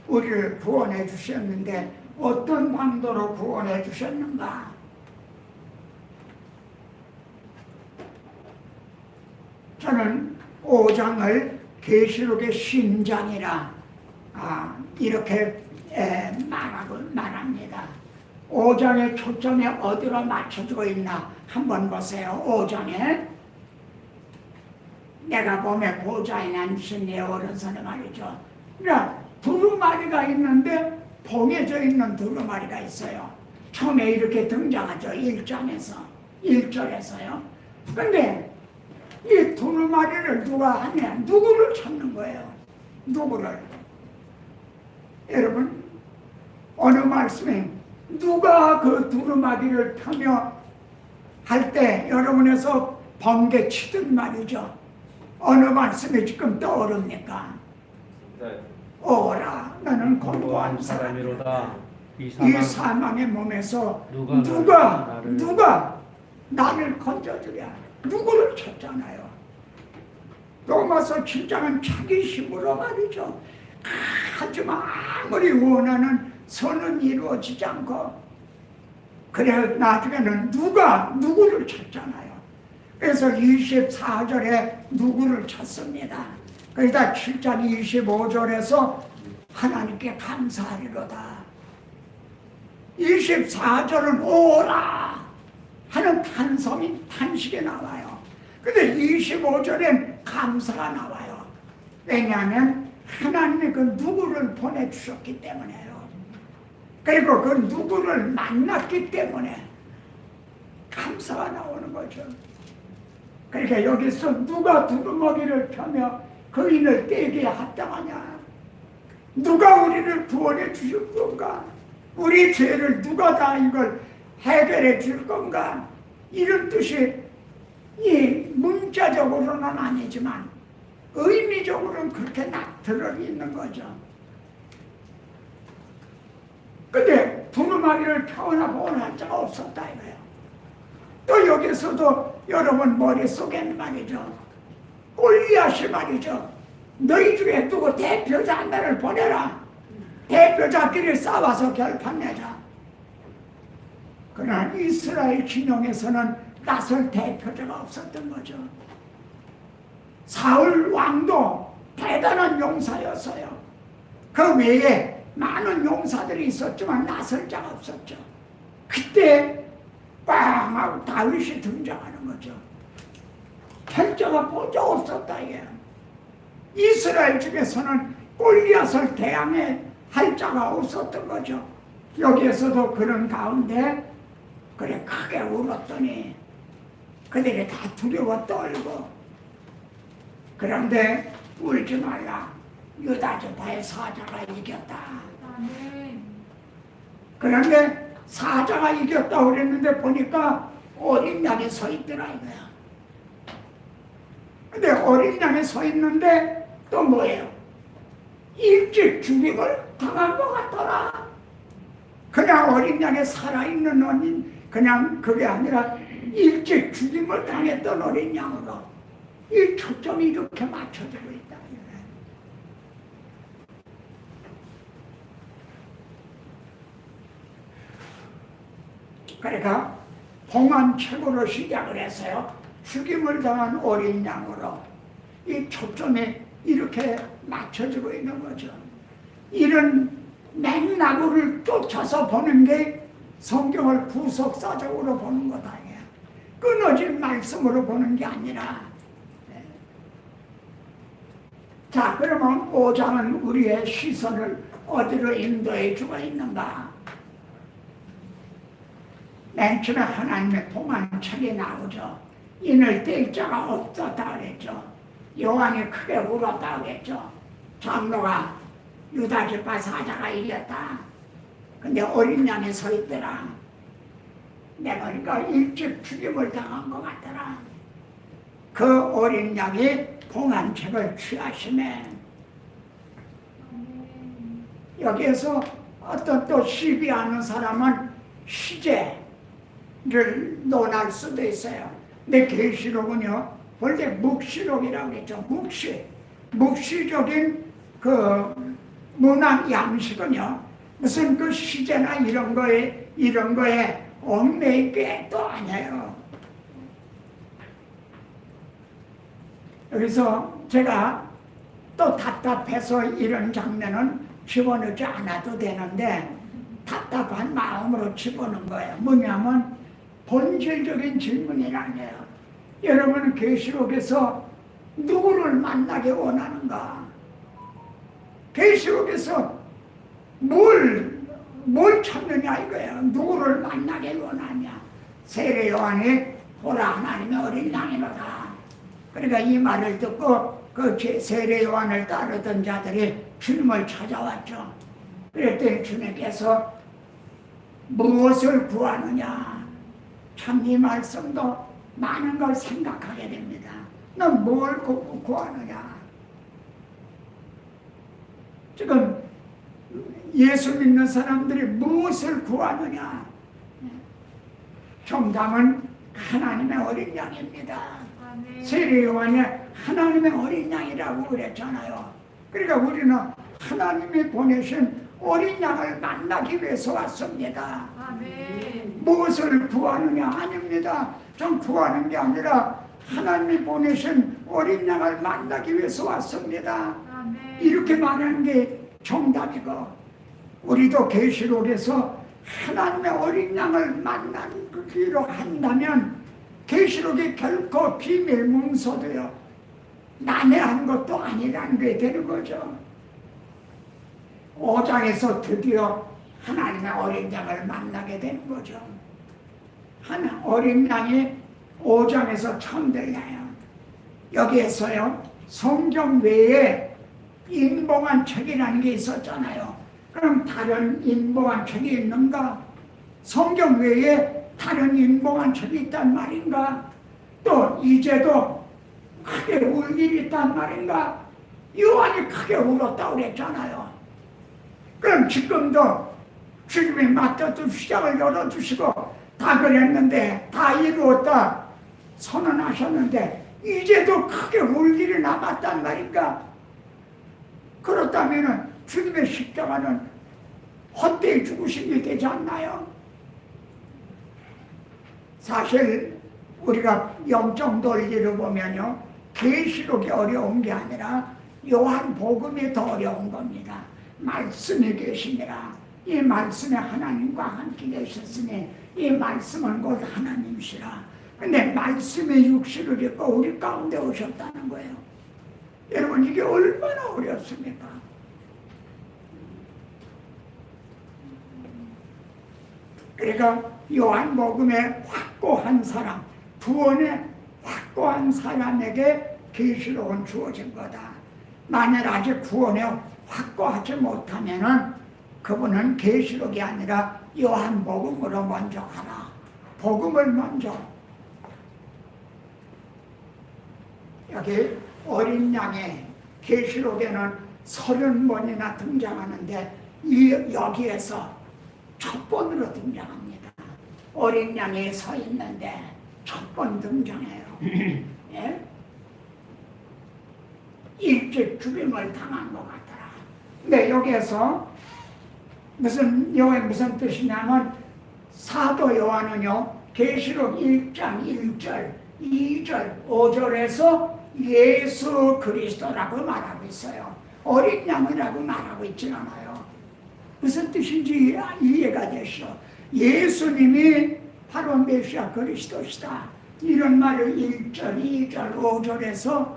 우리를 구원해 주셨는데 어떤 방도로 구원해 주셨는가? 저는 5장을 계시록의 심장이라 이렇게 말합니다. 5장의 초점이 어디로 맞춰지고 있나 한번 보세요. 5장에 내가 보면 보좌에 앉으신 내 오른손에 말이죠. 그러니까 두루마리가 있는데 봉해져 있는 두루마리가 있어요. 처음에 이렇게 등장하죠. 1장에서 1절에서요. 근데 이 두루마리를 누가 하냐? 누구를 찾는 거예요? 누구를? 여러분, 어느 말씀에 누가 그 두루마리를 펴며 할 때 여러분에서 번개 치든 말이죠. 어느 말씀이 지금 떠오릅니까? 네. 오라, 나는 공고한 사람이로다. 이 사망의 몸에서 누가 나를 건져주랴. 누구를 찾잖아요. 로마서 7장은 자기 힘으로 말이죠. 하지만 아무리 원하는 선은 이루어지지 않고, 그래 나중에는 누구를 찾잖아요. 그래서 24절에 누구를 찾습니다. 그러다 7장 25절에서 하나님께 감사하리로다. 24절은 오라 하는 탄식이 나와요. 근데 25절엔 감사가 나와요. 왜냐하면 하나님이 그 누구를 보내주셨기 때문에요. 그리고 그 누구를 만났기 때문에 감사가 나오는 거죠. 그러니까 여기서 누가 두루마기를 펴며 거인을 떼게 합당하냐? 누가 우리를 구원해 주실 건가? 우리 죄를 누가 다 이걸 해결해 줄 건가? 이런 뜻이 이 문자적으로는 아니지만 의미적으로는 그렇게 들어 있는 거죠. 근데 두루마기를 펴거나 보호할 자가 없었다 이거예요. 또 여기서도 여러분 머릿속에는 말이죠, 골리앗이 말이죠, 너희 중에 누구 대표자 한 명을 보내라. 대표자끼리 싸워서 결판내자. 그러나 이스라엘 진영에서는 나설 대표자가 없었던 거죠. 사울 왕도 대단한 용사였어요. 그 외에 많은 용사들이 있었지만 나설 자가 없었죠. 그때 빵 하고 다윗이 등장하는 거죠. 결자가 보자 없었다 이게. 이스라엘 중에서는 골리앗을 대항해 할 자가 없었던 거죠. 여기에서도 그런 가운데 그래 크게 울었더니 그들이 다 두려워 떨고, 그런데 울지 말라, 유다지파의 사자가 이겼다. 그런데 사자가 이겼다 그랬는데 보니까 어린 양이 서 있더라 이거야. 근데 어린 양이 서 있는데 또 뭐예요? 일찍 죽임을 당한 것 같더라. 그냥 어린 양이 살아있는 원인, 그냥 그게 아니라 일찍 죽임을 당했던 어린 양으로 이 초점이 이렇게 맞춰지고 있다. 그러니까 봉헌 책으로 시작을 했어요. 죽임을 당한 어린 양으로 이 초점이 이렇게 맞춰지고 있는 거죠. 이런 맥락을 쫓아서 보는 게 성경을 구속사적으로 보는 것 아니에요. 끊어진 말씀으로 보는 게 아니라. 자, 그러면 5장은 우리의 시선을 어디로 인도해 주고 있는가? 맨 처음에 하나님의 봉헌책이 나오죠. 인을 뗄 자가 없었다 그랬죠. 요한이 크게 울었다 그랬죠. 장로가 유다지파 사자가 이겼다. 근데 어린 양이 서 있더라. 내가 그러니까 일찍 죽임을 당한 것 같더라. 그 어린 양이 봉헌책을 취하시네. 여기에서 어떤 또 시비하는 사람은 시제를 논할 수도 있어요. 근데 계시록은요, 원래 묵시록이라고 그랬죠. 묵시적인 그 문학 양식은요, 무슨 그 시제나 이런 거에 얽매일 게 또 아니에요. 여기서 제가 또 답답해서 이런 장면은 집어넣지 않아도 되는데 답답한 마음으로 집어넣은 거예요. 뭐냐면 본질적인 질문이라네요. 여러분은 계시록에서 누구를 만나게 원하는가? 계시록에서 뭘 찾느냐 이거예요. 누구를 만나게 원하냐? 세례 요한이 보라 하나님의 어린 양이로다. 그러니까 이 말을 듣고 그 세례 요한을 따르던 자들이 주님을 찾아왔죠. 그랬더니 주님께서 무엇을 구하느냐? 참 이 말씀도 많은 걸 생각하게 됩니다. 넌 뭘 구하느냐? 지금 예수 믿는 사람들이 무엇을 구하느냐? 정답은 하나님의 어린 양입니다. 세례 요한이 하나님의 어린 양이라고 그랬잖아요. 그러니까 우리는 하나님이 보내신 어린 양을 만나기 위해서 왔습니다. 아멘. 무엇을 구하느냐? 아닙니다. 전 구하는 게 아니라 하나님이 보내신 어린 양을 만나기 위해서 왔습니다. 아멘. 이렇게 말하는 게 정답이고, 우리도 계시록에서 하나님의 어린 양을 만나기로 한다면 계시록이 결코 비밀 문서도요 난해한 것도 아니라는 게 되는 거죠. 5장에서 드디어 하나님의 어린 양을 만나게 되는 거죠. 어린 양이 5장에서 처음 들려요. 여기에서요 성경 외에 인봉한 책이라는 게 있었잖아요. 그럼 다른 인봉한 책이 있는가? 성경 외에 다른 인봉한 책이 있단 말인가? 또 이제도 크게 울 일이 있단 말인가? 요한이 크게 울었다고 그랬잖아요. 그럼 지금도 주님이 맞춰도 시작을 열어주시고 다 그랬는데, 다 이루었다 선언하셨는데 이제도 크게 울 일이 남았단 말인가? 그렇다면 주님의 십자가는 헛되이 죽으신 게 되지 않나요? 사실 우리가 영적 논리로 보면요 계시록이 어려운 게 아니라 요한복음이 더 어려운 겁니다. 말씀이 계시니라. 이 말씀에 하나님과 함께 계셨으니 이 말씀은 곧 하나님이시라. 근데 말씀의 육신을 입고 우리 가운데 오셨다는 거예요. 여러분 이게 얼마나 어렵습니까? 그러니까 요한복음에 확고한 사람, 구원에 확고한 사람에게 계시록은 주어진 거다. 만약 아직 구원에 확고하지 못하면은 그분은 계시록이 아니라 요한복음으로 먼저 하라. 복음을 먼저. 여기 어린 양의 계시록에는 30번이나 등장하는데 여기에서 첫 번으로 등장합니다. 어린 양이 서 있는데 첫 번 등장해요. 예? 일찍 죽임을 당한 것 같더라. 근데 여기에서 무슨 뜻이냐면 사도 요한은요 계시록 1장 1절, 2절, 5절에서 예수 그리스도라고 말하고 있어요. 어린 양이라고 말하고 있지 않아요. 무슨 뜻인지 이해가 되시오. 예수님이 바로 메시아 그리스도시다. 이런 말을 1절, 2절, 5절에서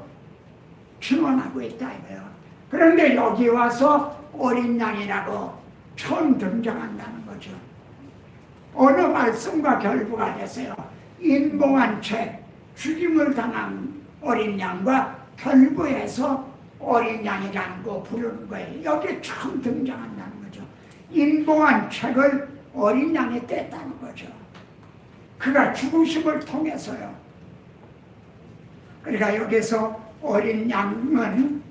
증언하고 있다 이거예요. 그런데 여기 와서 어린 양이라고 처음 등장한다는 거죠. 어느 말씀과 결부가 됐어요. 인봉한 책, 죽임을 당한 어린 양과 결부해서 어린 양이라고 부르는 거예요. 여기 처음 등장한다는 거죠. 인봉한 책을 어린 양이 뗐다는 거죠. 그가 죽으심을 통해서요. 그러니까 여기서 어린 양은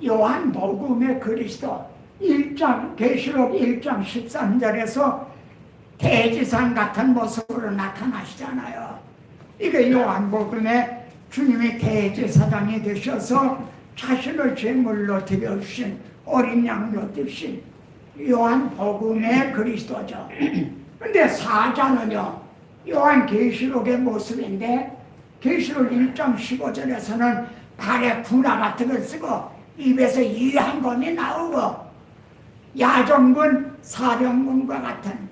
요한복음의 그리스도 1장 계시록 1장 13절에서 대지상 같은 모습으로 나타나시잖아요. 이게 요한복음에 주님이 대제사장이 되셔서 자신을 제물로 드려주신 어린 양으로 드신 요한복음의 그리스도죠. 근데 사자는요 요한계시록의 모습인데 계시록 1장 15절에서는 발에 군화 같은 걸 쓰고 입에서 이한 검이 나오고 야정군 사령군과 같은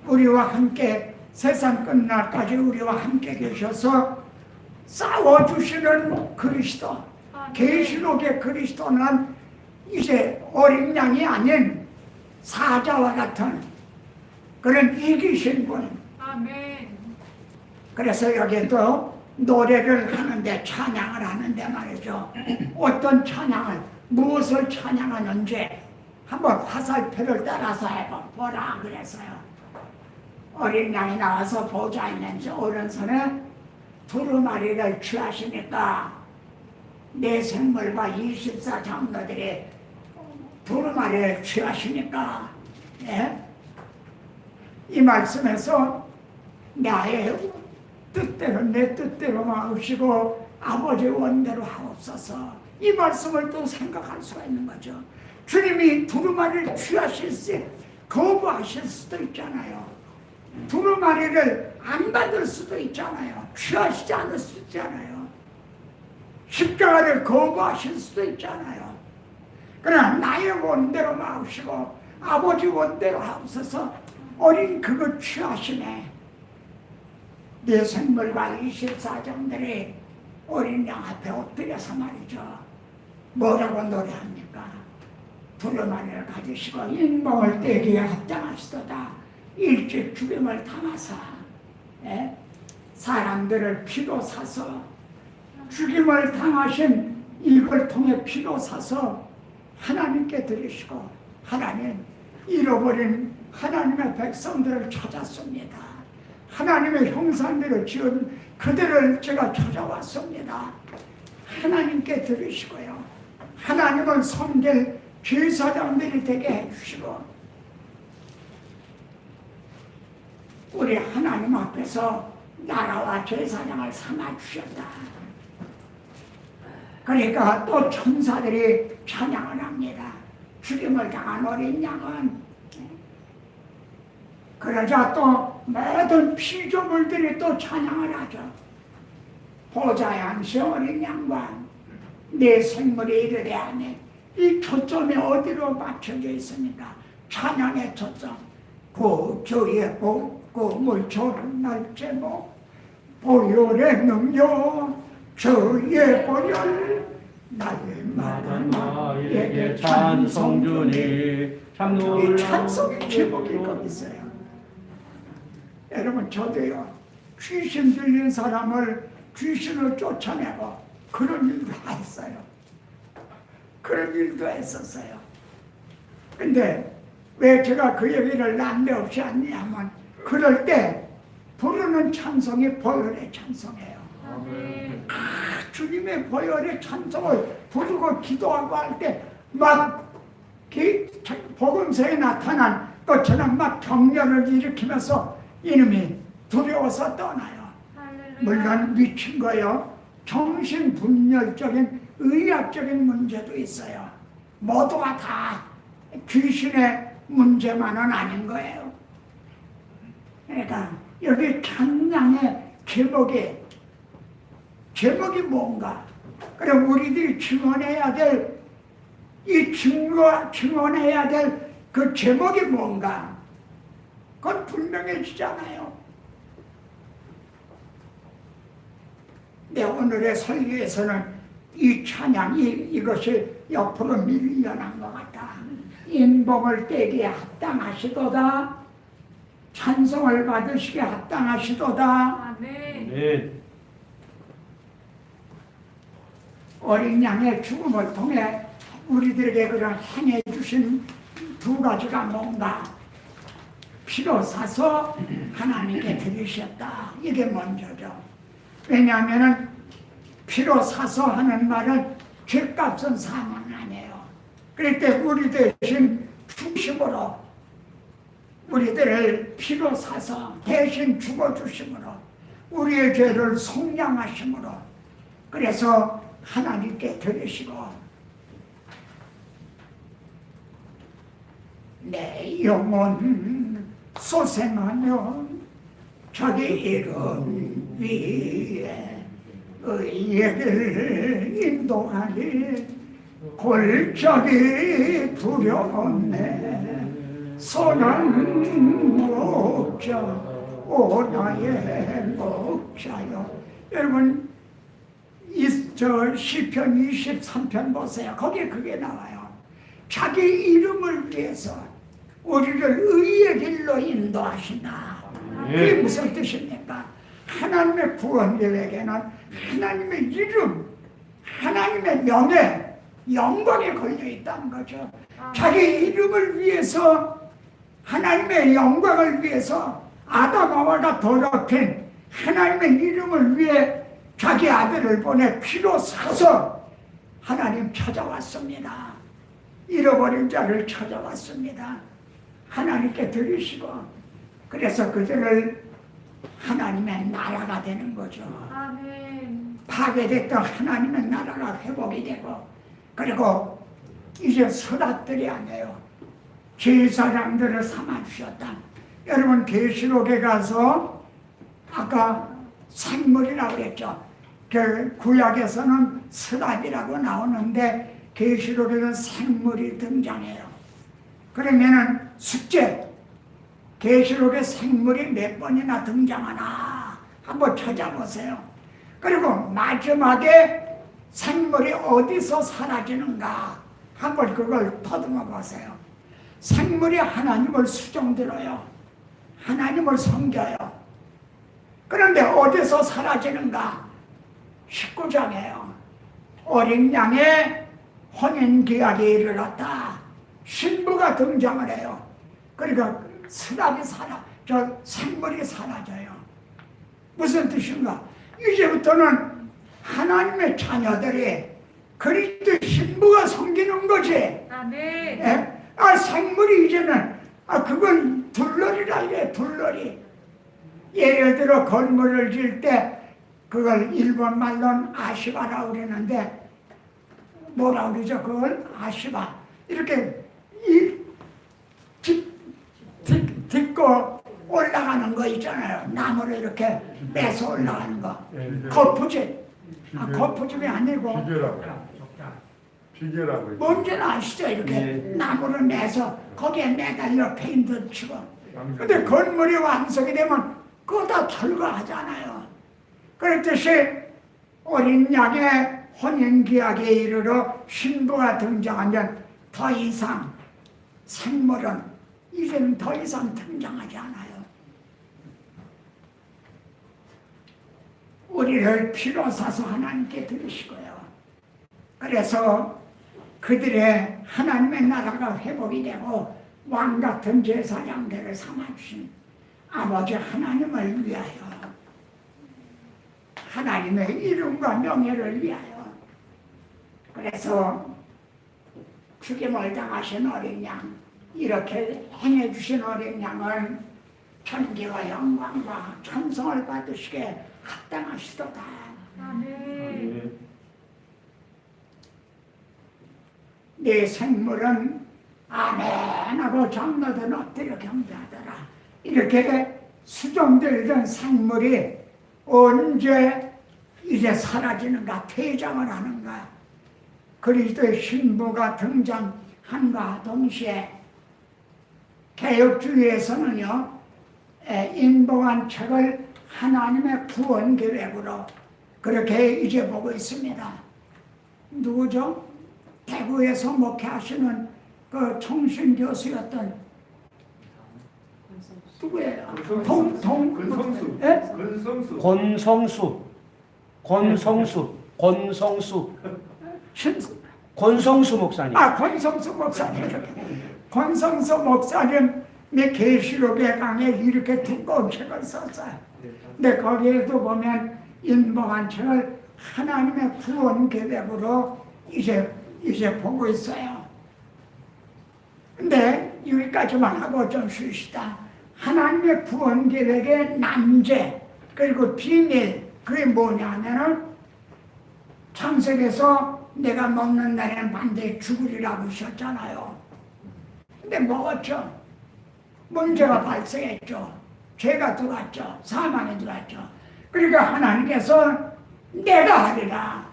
우리와 함께 세상 끝날까지 우리와 함께 계셔서 싸워주시는 그리스도. 계시록의 그리스도는 이제 어린 양이 아닌 사자와 같은 그런 이기신 분. 아멘. 그래서 여기도 노래를 하는데 찬양을 하는데 말이죠. 어떤 무엇을 찬양하는지 한번 화살표를 따라서 해보라 그랬어요. 어린 양이 나와서 보좌 있는지 오른손에 두루마리를 취하시니까 내 생물과 24장로들이 두루마리를 취하시니까, 예? 이 말씀에서 나의 뜻대로 내 뜻대로 마으시고 아버지 원대로 하옵소서, 이 말씀을 또 생각할 수가 있는 거죠. 주님이 두루마리를 취하실 수 거부하실 수도 있잖아요. 두루마리를 안 받을 수도 있잖아요. 취하시지 않을 수 있잖아요. 십자가를 거부하실 수도 있잖아요. 그러나 나의 원대로 마으시고 아버지 원대로 하옵소서, 어린 그거 취하시네. 내 생물과 24장들이 어린 양 앞에 엎드려서 말이죠. 뭐라고 노래합니까? 두루마리를 가지시고 인봉을 떼기에 합당하시도다. 일찍 죽임을 당하사, 예? 사람들을 피로 사서 죽임을 당하신 이걸 통해 피로 사서 하나님께 드리시고, 하나님 잃어버린 하나님의 백성들을 찾았습니다. 하나님의 형상대로 지은 그들을 제가 찾아왔습니다. 하나님께 드리시고요, 하나님을 섬길 제사장들이 되게 해주시고, 우리 하나님 앞에서 나라와 제사장을 삼아주셨다. 그러니까 또 천사들이 찬양을 합니다. 죽임을 당한 어린 양은. 그러자 또 모든 피조물들이 또 찬양을 하죠. 보좌에 앉으신 어린 양과 내 생물이 이르되 아멘. 이 초점이 어디로 맞춰져 있습니까? 찬양의 초점. 구주의 복구 물처럼 날제모 보혈의 능력 주의 보혈 날마다 나에게 찬송 주니. 이 찬송의 제목이 거기 있어요. 여러분, 저도요, 귀신 들린 사람을 귀신을 쫓아내고 그런 일도 했어요. 그런 일도 했었어요. 근데 왜 제가 그 얘기를 난데없이 하냐면, 그럴 때 부르는 찬송이 보혈의 찬송이에요. 주님의 보혈의 찬송을 부르고 기도하고 할 때 막 복음서에 나타난 것처럼 막 경련을 일으키면서 이놈이 두려워서 떠나요. 물론 미친 거요, 정신분열적인 의학적인 문제도 있어요. 모두가 다 귀신의 문제만은 아닌 거예요. 그러니까 여기 찬양의 제목이 뭔가, 그럼 우리들이 증언해야 될, 이 증언해야 될 그 제목이 뭔가, 그건 분명해지잖아요. 네, 오늘의 설교에서는 이 찬양이 이것이 옆으로 밀려난 것 같다. 인봉을 떼기에 합당하시도다. 찬송을 받으시기에 합당하시도다. 아멘. 어린 양의 죽음을 통해 우리들에게 그런 행해 주신 두 가지가 뭔가, 피로 사서 하나님께 드리셨다. 이게 먼저죠. 왜냐하면 피로 사서 하는 말은 죄값은 사망 아니에요. 그럴 때 우리 대신 죽으심으로, 우리들을 피로 사서 대신 죽어주심으로, 우리의 죄를 속량하심으로, 그래서 하나님께 드리시고, 내 영혼 소생하며 자기 이름 위에 의를 인도하니 골짜기 두려웠네. 선한 목자 오 나의 목자여. 여러분, 저 시편 23편 보세요. 거기에 그게 나와요. 자기 이름을 위해서 우리를 의의 길로 인도하신다. 그게 무슨 뜻입니까? 하나님의 구원 계획에는 하나님의 이름, 하나님의 명예, 영광에 걸려 있다는 거죠. 자기 이름을 위해서, 하나님의 영광을 위해서 아담 하와가 더럽힌 하나님의 이름을 위해 자기 아들을 보내 피로 사서 하나님 찾아왔습니다. 잃어버린 자를 찾아왔습니다. 하나님께 드리시고, 그래서 그들을 하나님의 나라가 되는 거죠. 아멘. 파괴됐던 하나님의 나라가 회복이 되고, 그리고 이제 서랍들이 아니에요. 제사장들을 삼아주셨다. 여러분 계시록에 가서 아까 생물이라고 그랬죠. 그 구약에서는 서랍이라고 나오는데 계시록에는 생물이 등장해요. 그러면은 숙제, 계시록에 생물이 몇 번이나 등장하나 한번 찾아보세요. 그리고 마지막에 생물이 어디서 사라지는가 한번 그걸 더듬어 보세요. 생물이 하나님을 수종들어요. 하나님을 섬겨요. 그런데 어디서 사라지는가? 19장에요. 어린 양의 혼인기약이 이르렀다. 신부가 등장을 해요. 그러니까 서랍이 생물이 사라져요. 무슨 뜻인가? 이제부터는 하나님의 자녀들이 그리스도 신부가 섬기는 거지. 아멘. 예? 생물이 이제는 그건 둘러리라 이래. 둘러리. 예를 들어 건물을 지을 때 그걸 일본 말로는 아시바라고 그러는데 뭐라고 그러죠? 그걸 아시바. 이렇게 딛고 올라가는 거 있잖아요. 나무를 이렇게 빼서 올라가는 거. 거푸집. 거푸집이 아니고 비계라고. 뭔지는 아시죠? 이렇게 나무를 매서 거기에 매달려 페인트 치고. 근데 건물이 완성이 되면 그거 다 철거하잖아요. 그렇듯이 어린 양의 혼인기약에 이르러 신부가 등장하면 더 이상 생물은 이제는 더 이상 등장하지 않아요. 우리를 피로 사서 하나님께 드리시고요. 그래서 그들의 하나님의 나라가 회복이 되고 왕같은 제사장들을 삼아주신 아버지 하나님을 위하여, 하나님의 이름과 명예를 위하여. 그래서 죽임을 당하신 어린 양, 이렇게 행해주신 어린 양을 천기와 영광과 찬송을 받으시게 합당하시도다. 아멘. 내 생물은 아멘하고 장로들 엎드려 경배하더라. 이렇게 수종들던 생물이 언제 이제 사라지는가, 퇴장을 하는가. 그리스도의 신부가 등장한과 동시에 개혁주의에서는요, 인봉한 책을 하나님의 구원 계획으로 그렇게 이제 보고 있습니다. 누구죠? 대구에서 목회하시는 그 총신 교수였던 누구예요? 권성수. 예? 권성수 목사님. 권성수 목사님. 권성수 목사님의 계시록의 강에 이렇게 두꺼운 책을 썼어요. 근데 거기에도 보면 인봉한 책을 하나님의 구원 계획으로 이제 보고 있어요. 근데 여기까지만 하고 좀 쉬시다. 하나님의 구원 계획의 난제 그리고 비밀, 그게 뭐냐면은 창세기에서 내가 먹는 날에는 반드시 죽으리라고 하셨잖아요. 근데 먹었죠. 문제가 발생했죠. 죄가 들어왔죠. 사망이 들어왔죠. 그러니까 하나님께서 내가 하리라.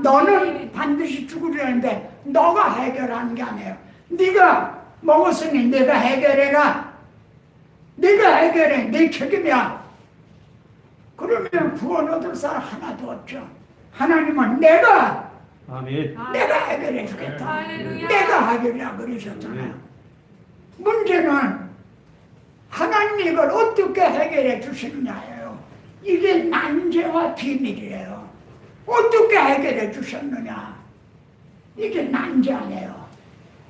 너는 반드시 죽으려는데 너가 해결하는 게 아니에요. 네가 먹었으니 내가 해결해라. 네가 해결해. 네 책임이야. 그러면 구원 얻을 사람 하나도 없죠. 하나님은 내가 해결해 주겠다. 할렐루야. 내가 하겠냐 그러셨잖아요. 문제는 하나님이 이걸 어떻게 해결해 주시느냐예요. 이게 난제와 비밀이에요. 어떻게 해결해 주셨느냐. 이게 난제 아니에요.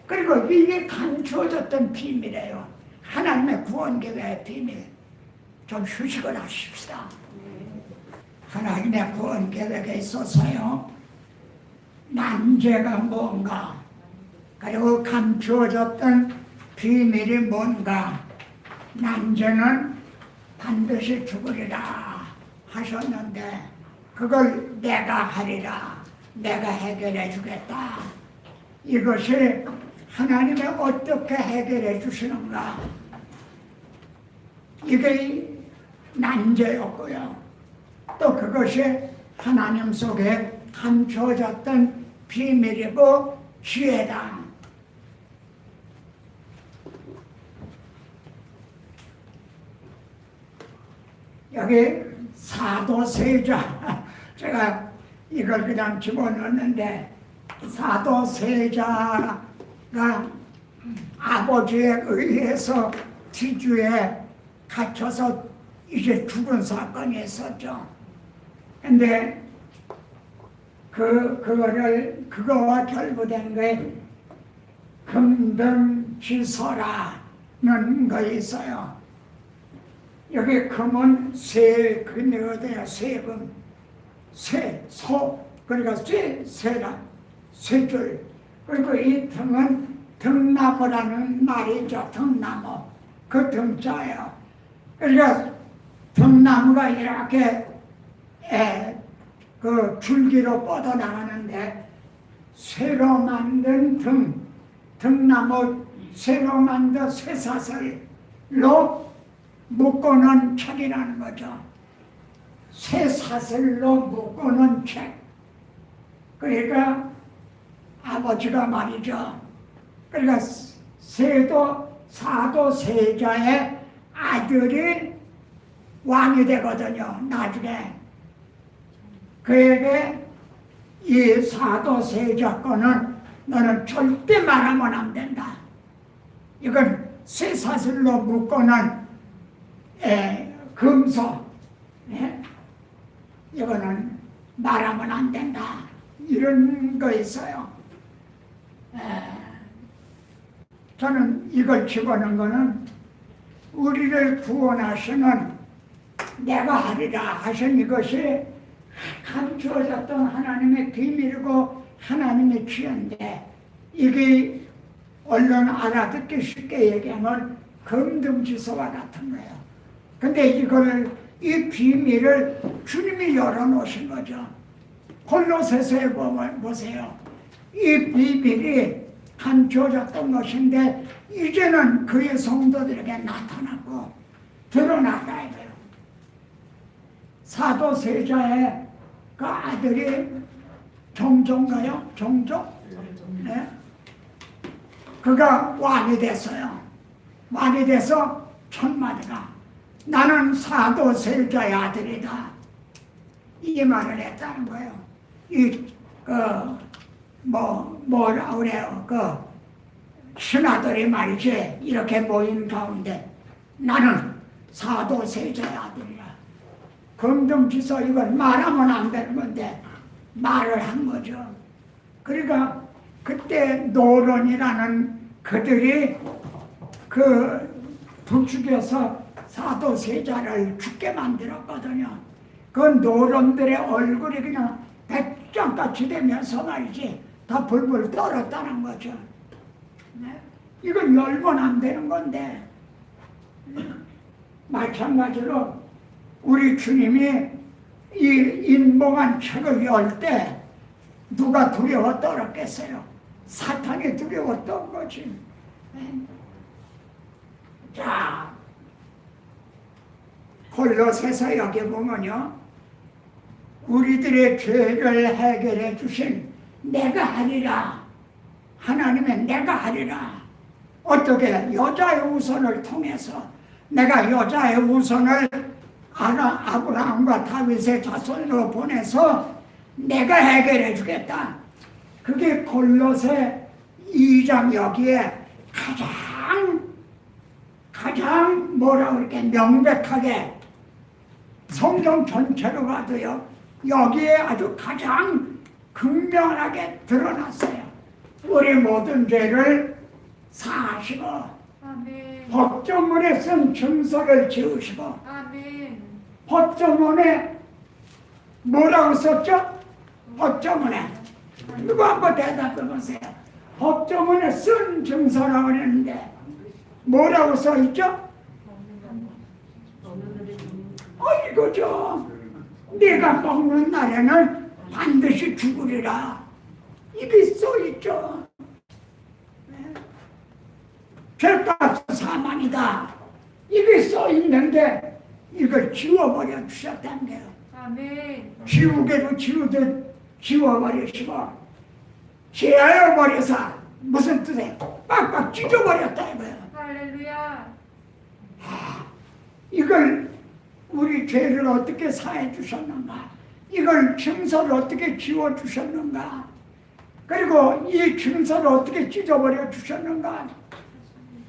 그리고 이게 감추어졌던 비밀이에요. 하나님의 구원 계획의 비밀. 좀 휴식을 하십시다. 하나님의 구원 계획에 있어서요, 난제가 뭔가, 그리고 감추어졌던 비밀이 뭔가 난제는 반드시 죽으리라 하셨는데 그걸 내가 하리라, 내가 해결해 주겠다. 이것이 하나님이 어떻게 해결해 주시는가, 이게 난제였고요. 또 그것이 하나님 속에 감춰졌던 비밀이고 지혜다. 여기 사도세자, 제가 이걸 그냥 집어넣었는데, 사도세자가 아버지에 의해서 뒤주에 갇혀서 이제 죽은 사건이 있었죠. 근데 그거와 결부된 게 금등지서라는 거 있어요. 여기 금은 금이거든요. 세금, 그러니까 쇠줄. 그리고 이 등은 등나무라는 말이죠. 등나무. 그 등자예요. 그러니까 등나무가 이렇게 그 줄기로 뻗어나가는데 쇠로 만든 등나무 쇠로 만든 쇠사슬로 묶어놓은 책이라는 거죠. 쇠사슬로 묶어놓은 책. 그러니까 아버지가 말이죠. 그러니까 사도세자의 아들이 왕이 되거든요. 나중에 그에게 이 사도세자 거는 너는 절대 말하면 안 된다. 이건 쇠사슬로 묶어놓은 금서, 이거는 말하면 안 된다. 이런 거 있어요. 저는 이걸 집어넣은 거는 우리를 구원하시는 내가 하리라 하신 이것이 감추어졌던 하나님의 비밀이고 하나님의 지혜인데, 이게 얼른 알아듣기 쉽게 얘기하면 금등지서와 같은 거예요. 근데 이 비밀을 주님이 열어놓으신 거죠. 골로새서에 보세요. 이 비밀이 감추어졌던 것인데 이제는 그의 성도들에게 나타나고 드러나가야 돼요. 사도세자의 그 아들이 정조인가요? 정조? 네. 그가 왕이 됐어요. 왕이 돼서 첫마디가 나는 사도세자의 아들이다. 이 말을 했다는 거예요. 뭐라 그래요? 신하들이 말이지, 이렇게 모인 가운데 나는 사도세자의 아들이라. 금등지서 이걸 말하면 안 되는 건데 말을 한 거죠. 그러니까 그때 노론이라는 그들이 부추겨서 사도세자를 죽게 만들었거든요. 그 노론들의 얼굴이 그냥 백장같이 되면서 말이지 다 불불 떨었다는 거죠. 네? 이건 열면 안 되는 건데, 마찬가지로 우리 주님이 이 인봉한 책을 열 때 누가 두려워 떨었겠어요? 사탄이 두려웠던 거지. 자, 골로새서 여기 보면요, 우리들의 죄를 해결해 주신 내가 하리라, 하나님의 내가 하리라. 어떻게? 여자의 우선을 통해서 내가 여자의 우선을 아브라함과 다윗의 자손으로 보내서 내가 해결해 주겠다. 그게 골로새 2장 여기에 가장 뭐라고 이렇게 명백하게 성경 전체로 봐도요, 여기에 아주 가장 극명하게 드러났어요. 우리 모든 죄를 사하시고 아멘. 법조문에 쓴 증서를 지우시고, 아멘. 법조문에 뭐라고 썼죠? 법조문에 누구 한번 대답해 보세요. 법조문에 쓴 증서라고 그랬는데 뭐라고 써있죠? 이거죠. 네가 먹는 날에는 반드시 죽으리라. 이게 써있죠. 죄값은 사망이다. 이게 써있는데 이걸 지워버려 주셨다는 거예요. 아멘. 지우개로 지우듯 지워버리시고 제하여버려서 무슨 뜻이에요? 빡빡 찢어버렸다 이거예요. 할렐루야. 이걸 우리 죄를 어떻게 사해 주셨는가? 이걸 증서를 어떻게 지워 주셨는가? 그리고 이 증서를 어떻게 찢어버려 주셨는가?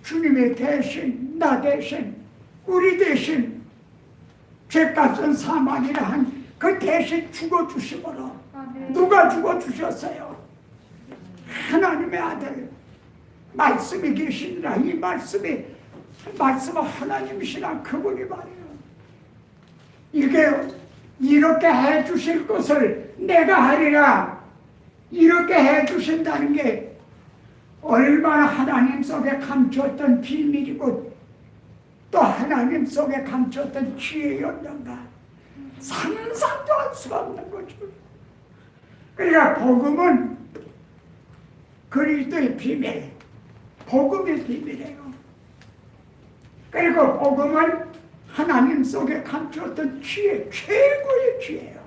주님이 대신, 나 대신, 우리 대신 죄값은 사망이라 한 그 대신 죽어주심으로 아멘. 누가 죽어주셨어요? 하나님의 아들 말씀이 계시니라. 이 말씀은 하나님이시라. 그분이 말이에요. 이게 이렇게 해주실 것을 내가 하리라. 이렇게 해주신다는 게 얼마나 하나님 속에 감추었던 비밀이고 또 하나님 속에 감추었던 지혜였는가. 상상도 할 수가 없는 거죠. 그러니까 복음은 그리스도의 비밀, 복음의 비밀이에요. 그리고 복음은 하나님 속에 감추었던 지혜, 최고의 지혜예요.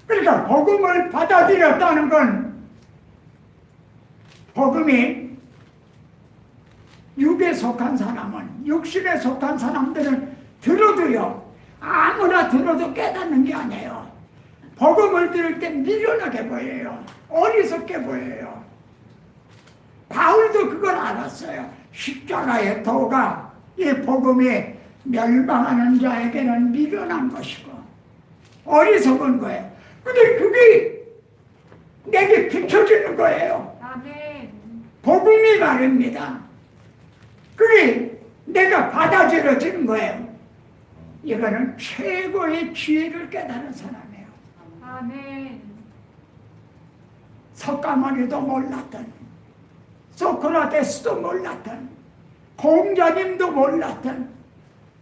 그러니까 복음을 받아들였다는 건 복음이 육에 속한 사람은, 육신에 속한 사람들은 들어도요, 아무나 들어도 깨닫는 게 아니에요. 복음을 들을 때 미련하게 보여요. 어리석게 보여요. 바울도 그걸 알았어요. 십자가의 도가 이 복음이 멸망하는 자에게는 미련한 것이고 어리석은 거예요. 근데 그게 내게 비춰지는 거예요. 아멘. 복음이 말입니다. 그게 내가 받아들여지는 거예요. 이거는 최고의 지혜를 깨달은 사람이에요. 아멘. 석가모니도 몰랐던, 소크라테스도 몰랐던, 공자님도 몰랐던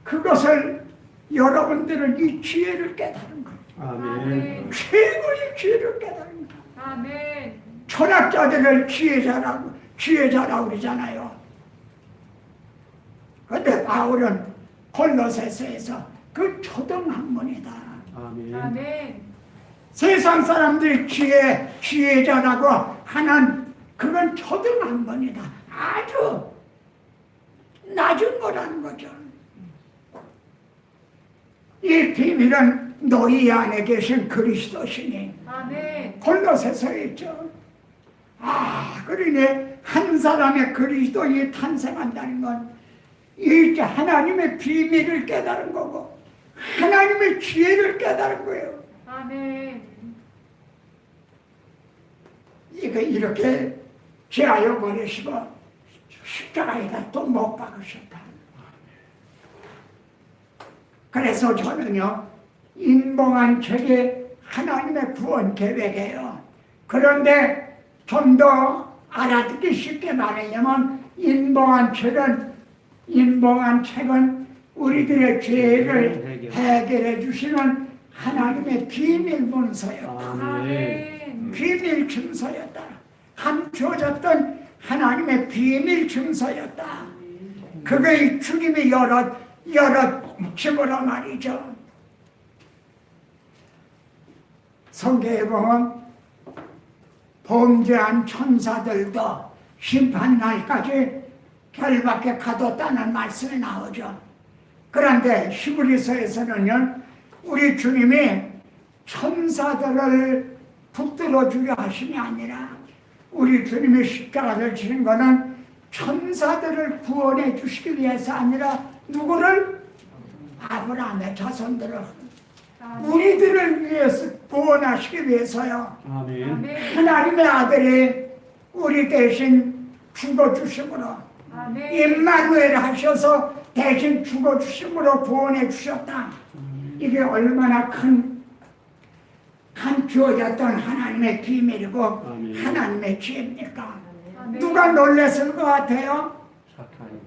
그것을 여러분들은 이 지혜를 깨달은 거예요. 아멘. 최고의 지혜를 깨달은 거예요. 아멘. 철학자들을 지혜자라고 그러잖아요. 그런데 바울은 골로새서에서 그 초등학문이다. 아멘. 아멘. 세상 사람들이 지혜자라고 하는 그건 초등학문이다. 아주 낮은 거라는 거죠. 이 비밀은 너희 안에 계신 그리스도시니 아멘. 골로새서에 있죠. 그러니 한 사람의 그리스도인이 탄생한다는 건 이 하나님의 비밀을 깨달은 거고 하나님의 지혜를 깨달은 거예요. 아멘. 이거 이렇게 제하여 버리시고 십자가에다 또 못 박으셨다. 그래서 저는요, 인봉한 책이 하나님의 구원 계획이에요. 그런데 좀 더 알아듣기 쉽게 말하려면 인봉한 책은 우리들의 죄를 해결해 주시는 하나님의 비밀 문서였다. 아멘. 비밀 증서였다. 감춰졌던 하나님의 비밀 증서였다. 그게 주님이 여러 집으로 말이죠. 성경에 보면 범죄한 천사들도 심판날까지 결박해 가뒀다는 말씀이 나오죠. 그런데 히브리서에서는요, 우리 주님이 천사들을 붙들어 주려 하심이 아니라 우리 주님이 십자가를 지는 것은 천사들을 구원해 주시기 위해서 아니라 누구를? 아브라함의 자손들을, 우리들을 위해서 구원하시기 위해서요. 아멘. 아멘. 하나님의 아들이 우리 대신 죽어주심으로 아멘. 임마누엘 하셔서 대신 죽어주심으로 구원해 주셨다. 이게 얼마나 큰 감추어졌던 하나님의 비밀이고 아멘. 하나님의 지혜입니까? 아멘. 누가 놀랬을 것 같아요? 사탄이.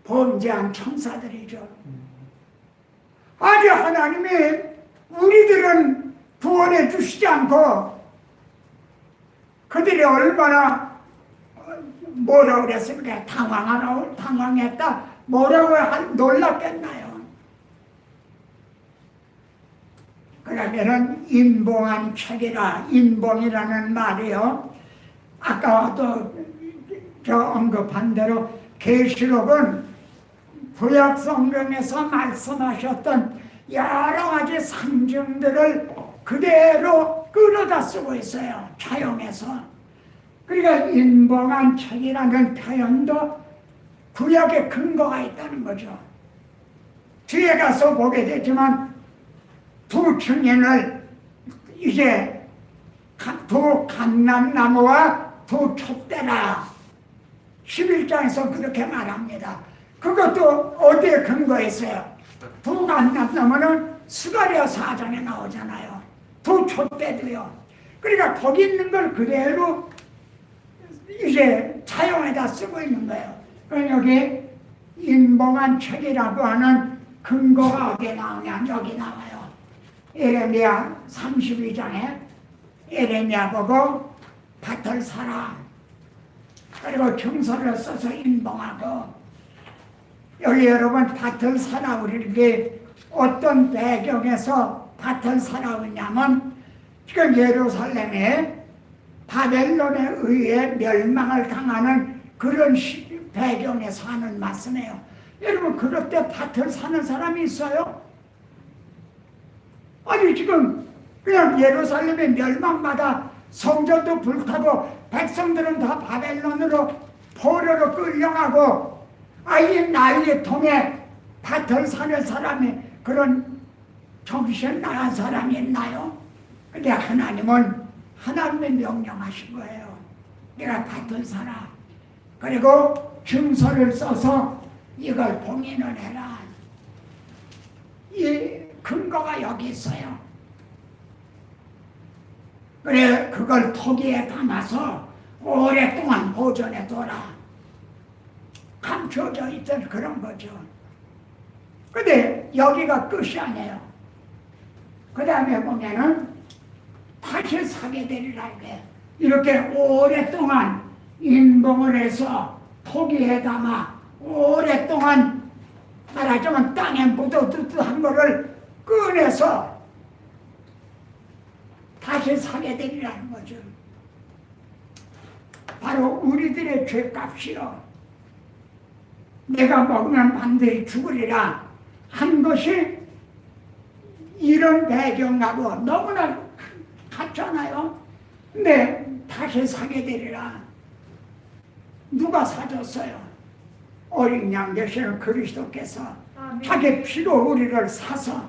범죄한 천사들이죠. 아니 하나님이 우리들은 구원해 주시지 않고 그들이 얼마나 뭐라고 그랬습니까? 당황했다. 뭐라고 놀랐겠나요? 그러면은 인봉한 책이라, 인봉이라는 말이요. 아까도 언급한 대로 계시록은 구약 성경에서 말씀하셨던 여러 가지 상징들을 그대로 끌어다 쓰고 있어요. 차용해서. 그러니까 인봉한 책이라는 표현도 구약에 근거가 있다는 거죠. 뒤에 가서 보게 되지만 두 증인을 이제 두 감람나무와 두 촛대라 11장에서 그렇게 말합니다. 그것도 어디에 근거했어요? 두 감람나무는 스가랴 4장에 나오잖아요. 두 촛대도요. 그러니까 거기 있는 걸 그대로 이제 차용에다 쓰고 있는 거예요. 그럼 여기 인봉한 책이라고 하는 근거가 어디에 나오냐? 여기 나와요. 에레미야 32장에 에레미야 보고 밭을 사라. 그리고 증서를 써서 인봉하고 여기 여러분 밭을 사라 우리에게 어떤 배경에서 밭을 사라 하냐면 지금 예루살렘에 바벨론에 의해 멸망을 당하는 그런 배경에서 하는 말씀이에요. 여러분 그럴 때 밭을 사는 사람이 있어요? 아니 지금 그냥 예루살렘에 멸망받아 성전도 불타고 백성들은 다 바벨론으로 포로로 끌려가고 아예 난리통에 밭을 사는 사람이 그런 정신 나간 사람이 있나요? 근데 하나님은 하나님의 명령하신 거예요. 내가 밭을 사라. 그리고 증서를 써서 이걸 봉인을 해라. 이 근거가 여기 있어요. 그래 그걸 토기에 담아서 오랫동안 보존해 둬라. 감춰져 있던 그런 거죠. 근데 여기가 끝이 아니에요. 그 다음에 보면은 다시 사게 되리라. 이렇게 오랫동안 인봉을 해서 토기에 담아 오랫동안 말하자면 땅에 묻어두듯 한 거를 꺼내서 다시 사게 되리라는 거죠. 바로 우리들의 죄값이요. 내가 먹으면 반드시 죽으리라 한 것이 이런 배경하고 너무나 같잖아요. 근데 다시 사게 되리라. 누가 사줬어요? 어린 양 되시는 그리스도께서 아멘. 자기 피로 우리를 사서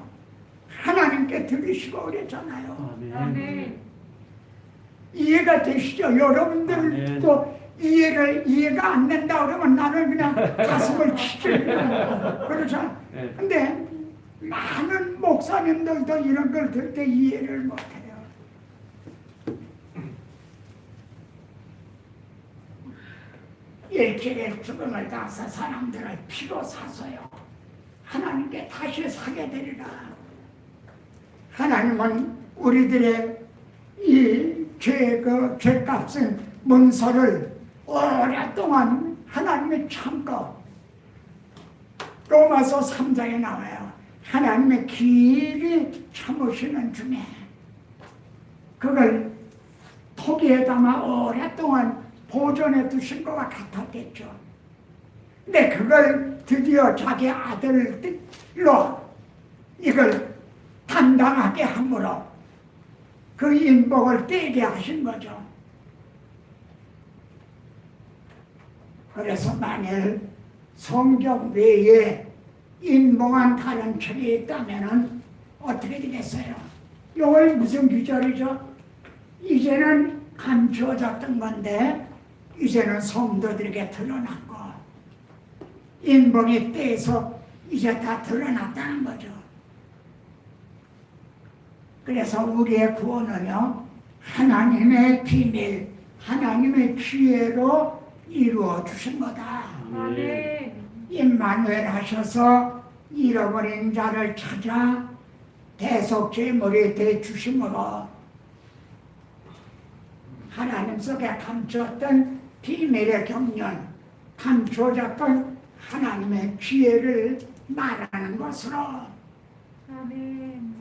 하나님께 드리시고 그랬잖아요. 아멘. 이해가 되시죠? 여러분들도 이해가 안 된다 그러면 나는 그냥 가슴을 치죠. 그렇죠? 근데 많은 목사님들도 이런 걸 들 때 이해를 못해요. 일찍의 죽음을 당해서 사람들을 피로 사서요 하나님께 다시 사게 되리라. 하나님은 우리들의 이 죄값은 문서를 오랫동안 하나님이 참고 로마서 3장에 나와요. 하나님의 길이 참으시는 중에 그걸 토기에 담아 오랫동안 보존해 두신 것과 같았겠죠. 근데 그걸 드디어 자기 아들로 이걸 담당하게 함으로 그 인복을 떼게 하신 거죠. 그래서 만일 성경 외에 인봉한 다른 책이 있다면 어떻게 되겠어요? 이걸 무슨 규절이죠? 이제는 감추어졌던 건데 이제는 성도들에게 드러났고 인봉이 떼서 이제 다 드러났다는 거죠. 그래서 우리의 구원은요 하나님의 비밀, 하나님의 지혜로 이루어 주신 거다. 아멘. 임마누엘 하셔서 잃어버린 자를 찾아 대속죄물이 되 주심으로 하나님 속에 감추었던 비밀의 경륜, 감추어졌던 하나님의 지혜를 말하는 것으로. 아멘.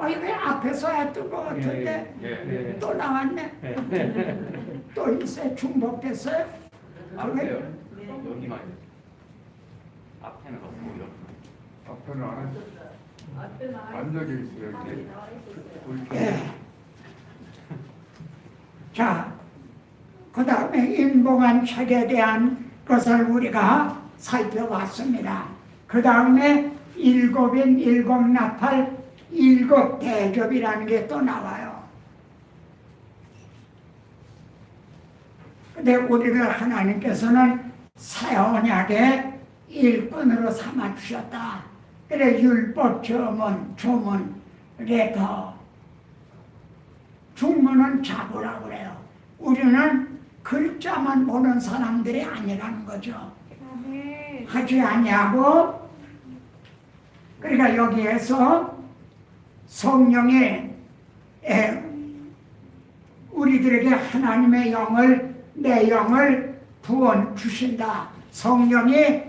왜 앞에서 했던 것 같은데 예. 또 나왔네. 또 있어요. 중복됐어요. 앞에요. 여기만. 앞에는 없고 앞에는 안 적혀 있어요. 이렇게. 예. 자, 그 다음에 인봉한 책에 대한 것을 우리가 살펴봤습니다. 그 다음에 일곱인 일곱 나팔 일곱 대접이라는 게 또 나와요. 근데 우리를 하나님께서는 새 언약의 일꾼으로 삼아 주셨다. 그래 율법, 조문, 레터, 중문은 자부라고 그래요. 우리는 글자만 보는 사람들이 아니라는 거죠. 아멘. 하지 아니하고, 그러니까 여기에서 성령이 우리들에게 하나님의 영을, 내 영을 부어 주신다. 성령이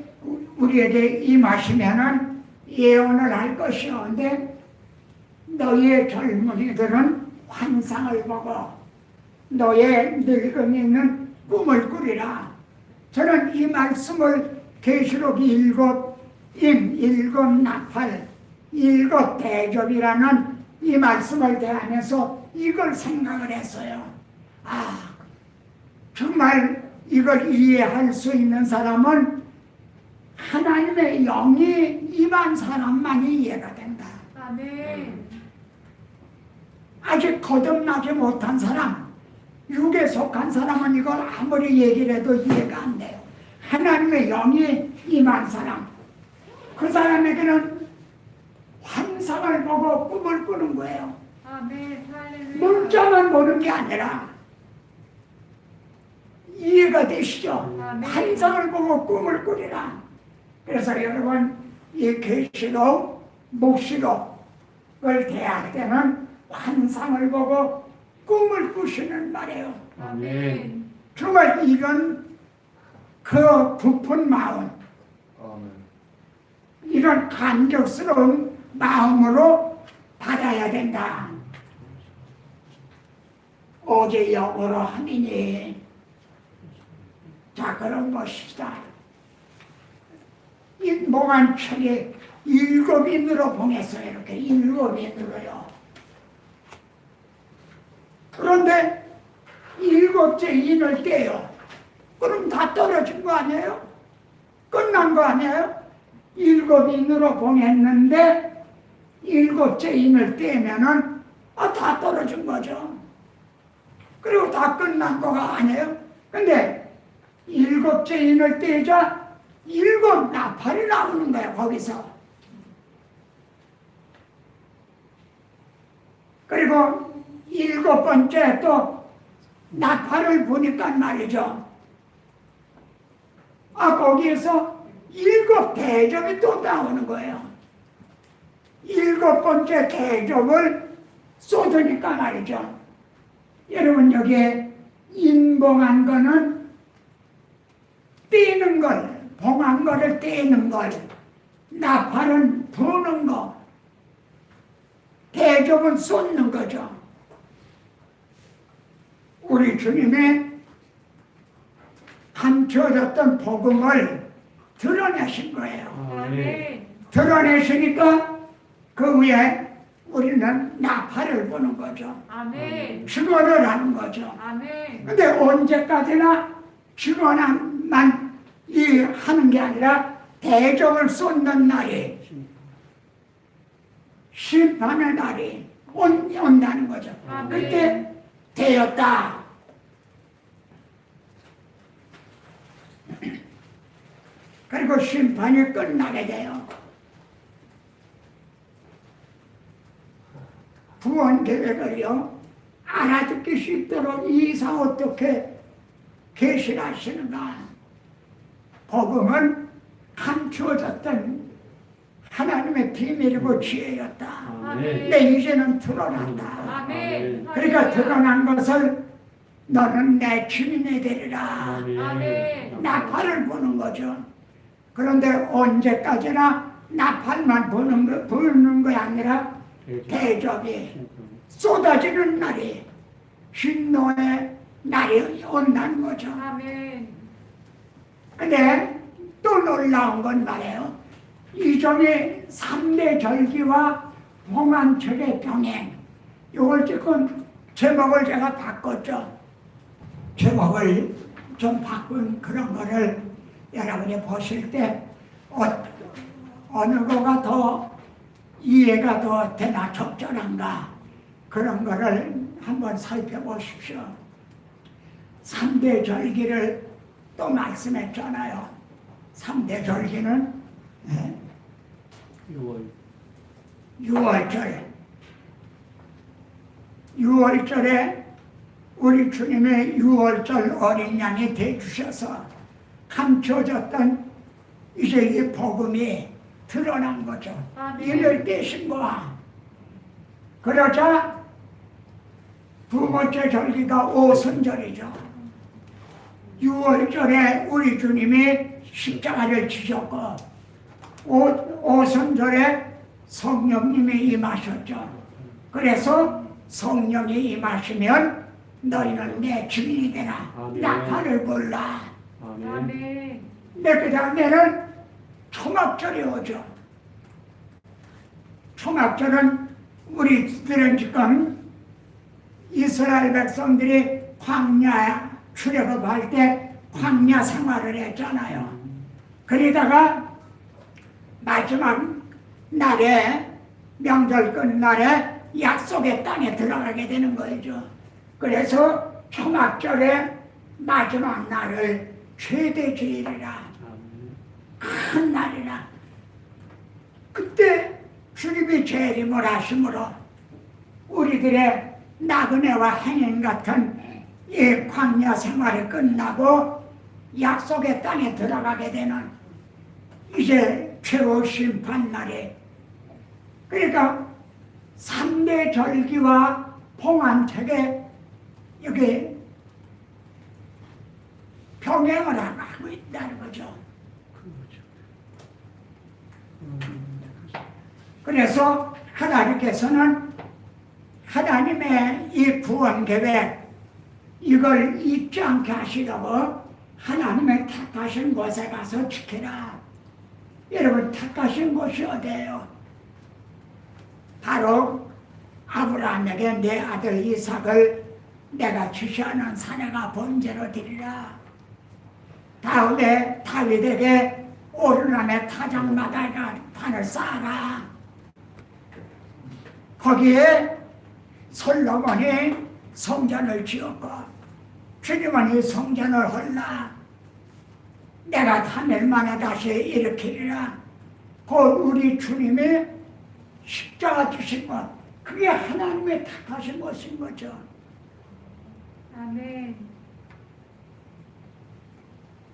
우리에게 임하시면은 예언을 할 것이요. 근데 너희의 젊은이들은 환상을 보고 너의 늙은이는 꿈을 꾸리라. 저는 이 말씀을 계시록 일곱 나팔, 일곱 대접이라는 이 말씀을 대하면서 이걸 생각을 했어요. 정말 이걸 이해할 수 있는 사람은 하나님의 영이 임한 사람만이 이해가 된다. 아멘. 아직 거듭나지 못한 사람, 육에 속한 사람은 이걸 아무리 얘기를 해도 이해가 안 돼요. 하나님의 영이 임한 사람, 그 사람에게는 환상을 보고 꿈을 꾸는 거예요. 아멘. 할렐루야. 문자만 보는 게 아니라 이해가 되시죠? 아멘. 환상을 보고 꿈을 꾸리라. 그래서 여러분 이 계시록, 묵시록을 대할 때는 환상을 보고 꿈을 꾸시는 말이에요. 아멘. 정말 이런 그 부푼 마음, 아멘. 이런 감격스러운 마음으로 받아야 된다. 오직 영으로 함이니. 자, 그럼 보십시다. 이 몽한 책이 일곱인으로 보냈어요. 이렇게 일곱인으로요. 그런데 일곱째 인을 떼요. 그럼 다 떨어진 거 아니에요? 끝난 거 아니에요? 일곱인으로 보냈는데 일곱째 인을 떼면은 다 떨어진 거죠. 그리고 다 끝난 거가 아니에요. 근데 일곱째 인을 떼자 일곱 나팔이 나오는 거야, 거기서. 그리고 일곱 번째 또 나팔을 보니까 말이죠. 거기에서 일곱 대접이 또 나오는 거예요. 일곱 번째 대접을 쏟으니까 말이죠. 여러분, 여기에 인봉한 거는 떼는 걸, 봉한 거를 떼는 걸, 나팔은 부는 거, 대접은 쏟는 거죠. 우리 주님의 감춰졌던 복음을 드러내신 거예요. 아멘. 드러내시니까 그 위에 우리는 나팔을 부는 거죠. 아멘. 증언을 하는 거죠. 아멘. 근데 언제까지나 증언만 하는 게 아니라 대접을 쏟는 날이, 심판의 날이 온다는 거죠. 아멘. 그때 되었다. 그리고 심판이 끝나게 돼요. 구원 계획을요, 알아듣기 쉽도록 이상 어떻게 계시하시는가? 복음은 감추어졌던 하나님의 비밀이고 지혜였다. 아멘. 근데 이제는 드러났다. 아멘. 그러니까 드러난 것을 너는 내 주인이 되리라. 아멘. 나팔을 보는 거죠. 그런데 언제까지나 나팔만 부는 거 아니라 대접이 쏟아지는 날이 진노의 날이 온다는 거죠. 아멘. 근데 또 놀라운 건 말이에요. 이전에 3대 절기와 홍안철의 병행, 이걸 지금 제목을 제가 바꿨죠. 제목을 좀 바꾼 그런 거를 여러분이 보실 때 어느 거가 더 이해가 더 되나 적절한가 그런 거를 한번 살펴보십시오. 3대 절기를 또 말씀했잖아요. 3대 절기는 6월절. 6월절에 우리 주님의 6월절 어린 양이 되주셔서 감춰졌던 이제 이 복음이 드러난 거죠. 이를 떼신 거야. 그러자 두 번째 절기가 오순절이죠. 6월절에 우리 주님이 십자가를 지셨고 오순절에 성령님이 임하셨죠. 그래서 성령이 임하시면 너희는 내 주인이 되라. 나팔을 불라. 아멘. 근데 그 다음에는 초막절이 오죠. 초막절은 우리들은 지금 이스라엘 백성들이 광야 출애굽할 때 광야 생활을 했잖아요. 그러다가 마지막 날에 명절 끝날에 약속의 땅에 들어가게 되는 거죠. 그래서 초막절의 마지막 날을 최대 주일이라 큰 날이라 그때 주님이 재림을 하심으로 우리들의 나그네와 행인 같은 이 광야 생활이 끝나고 약속의 땅에 들어가게 되는 이제 최후 심판날이 그러니까 3대 절기와 봉안책에 여기 병행을 하고 있다는 거죠. 그래서 하나님께서는 하나님의 이 구원 계획 이걸 잊지 않게 하시려고 하나님의 택하신 곳에 가서 지키라. 여러분 택하신 곳이 어디예요? 바로 아브라함에게 내 아들 이삭을 내가 지시하는 사내가 번제로 드리라. 다음에 다윗에게 오르남의 타작마다가 판을 쌓아라. 거기에 솔로몬이 성전을 지었고 주님은 이 성전을 헐라. 내가 3일 만에 다시 일으키리라. 곧 우리 주님이 십자가 지신 것 그게 하나님의 택하신 것인 거죠. 아멘.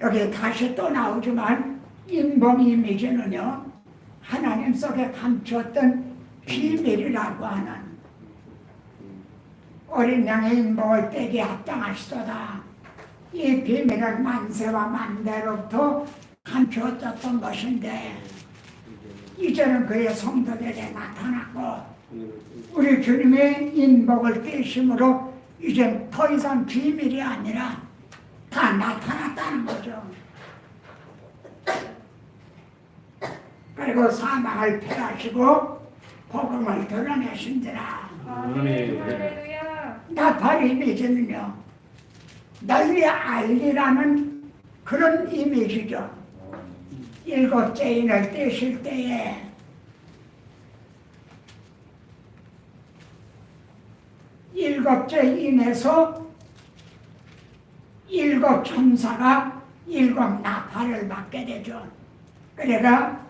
여기 다시 또 나오지만 인봉 이미지는요 하나님 속에 감추었던 비밀이라고 하는 어린 양의 인봉을 떼기 합당하시도다. 이 비밀은 만세와 만대로부터 감추어졌던 것인데 이제는 그의 성도들에게 나타났고 우리 주님의 인복을 떼심으로 이제 더 이상 비밀이 아니라 다 나타났다는 거죠. 그리고 사망을 패하시고 복음을 드러내신지라. 아멘. 할렐루야. 나팔 이미지는요 널리 알리라는 그런 이미지죠. 7째 인을 떼실 때에 일곱째 인에서 7 천사가 7 나팔을 받게 되죠. 그러니까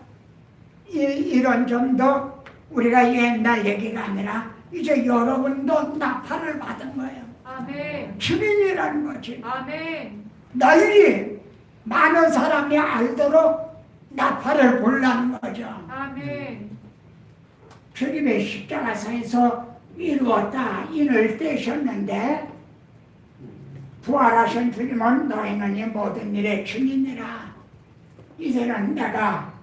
이런 점도 우리가 옛날 얘기가 아니라 이제 여러분도 나팔을 받은 거예요. 아멘. 증인이라는 거지. 아멘. 널리 많은 사람이 알도록 나팔을 불라는 거죠. 아멘. 주님의 십자가상에서 이루었다 인을 떼셨는데 부활하신 주님은 너희는 이 모든 일의 증인이라. 이제는 내가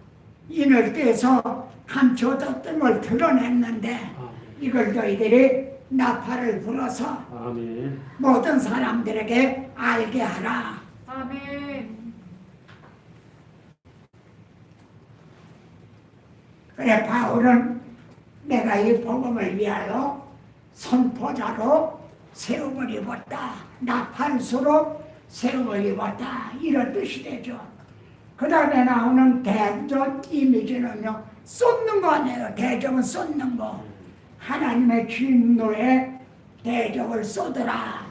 인을 떼서 감춰뒀던 걸 드러냈는데 이걸 너희들이 나팔을 불어서 아멘. 모든 사람들에게 알게 하라. 아멘. 그래 바울은 내가 이 복음을 위하여 선포자로 세움을 입었다. 나팔수로 세움을 입었다. 이런 뜻이 되죠. 그 다음에 나오는 대적 이미지는요. 쏟는 거 아니에요. 대적은 쏟는 거. 하나님의 진노에 대적을 쏟으라.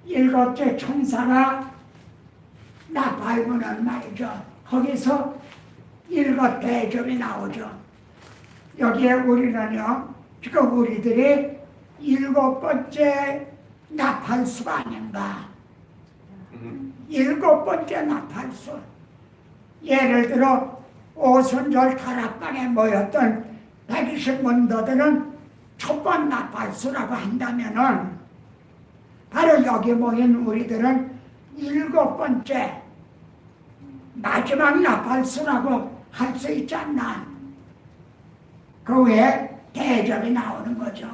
일곱째 천사가 나팔 부는 말이죠. 거기서 일곱 대접이 나오죠. 여기에 우리는요, 지금 우리들이 일곱 번째 나팔수가 아닌가. 일곱 번째 나팔수. 예를 들어 오순절 다락방에 모였던 120문도들은 첫 번 나팔수라고 한다면은 바로 여기 모인 우리들은 일곱 번째 마지막 나팔수라고 할 수 있지 않나. 그 후에 대접이 나오는 거죠.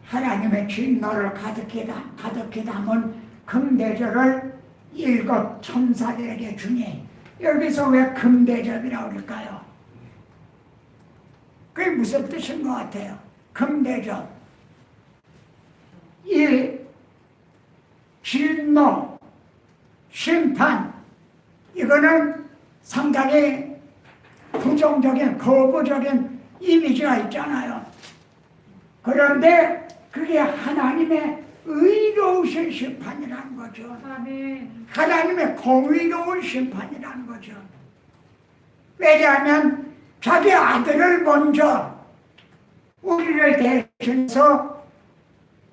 하나님의 진노를 가득히 담은 금대접을 일곱 천사들에게 주니 여기서 왜 금대접이라고 그럴까요? 그게 무슨 뜻인 것 같아요? 금대접. 이 진노, 심판, 이거는 상당히 부정적인, 거부적인 이미지가 있잖아요. 그런데 그게 하나님의 의로우신 심판이라는 거죠. 아멘. 하나님의 공의로운 심판이라는 거죠. 왜냐하면 자기 아들을 먼저 우리를 대신해서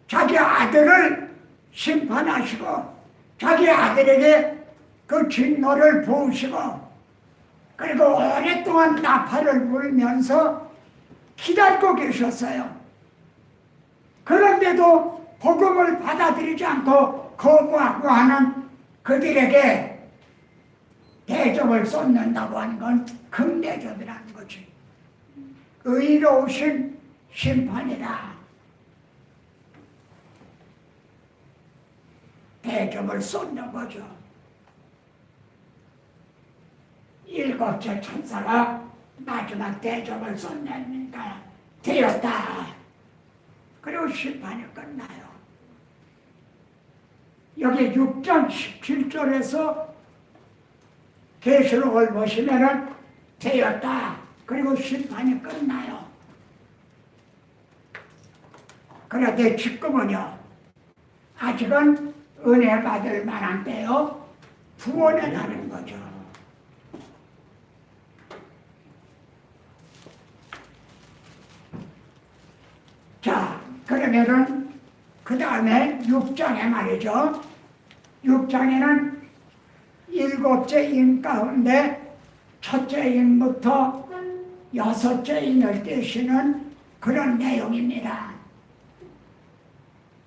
자기 아들을 심판하시고 자기 아들에게 그 진노를 부으시고 그리고 오랫동안 나팔을 불면서 기다리고 계셨어요. 그런데도 복음을 받아들이지 않고 거부하고 하는 그들에게 대접을 쏟는다고 하는 건 금대접이라는 거지. 의로우신 심판이다. 대접을 쏟는 거죠. 일곱째 천사가 마지막 대접을 쏟는다. 되었다. 그리고 심판이 끝나요. 여기 6장 17절에서 계시록을 보시면은 되었다. 그리고 심판이 끝나요. 그런데 지금은요, 아직은 은혜 받을 만한 때요, 구원에 나는 거죠. 자, 그러면은 그 다음에 6장에 말이죠. 6장에는 일곱째 인 가운데 첫째 인부터 여섯째 인을 떼시는 그런 내용입니다.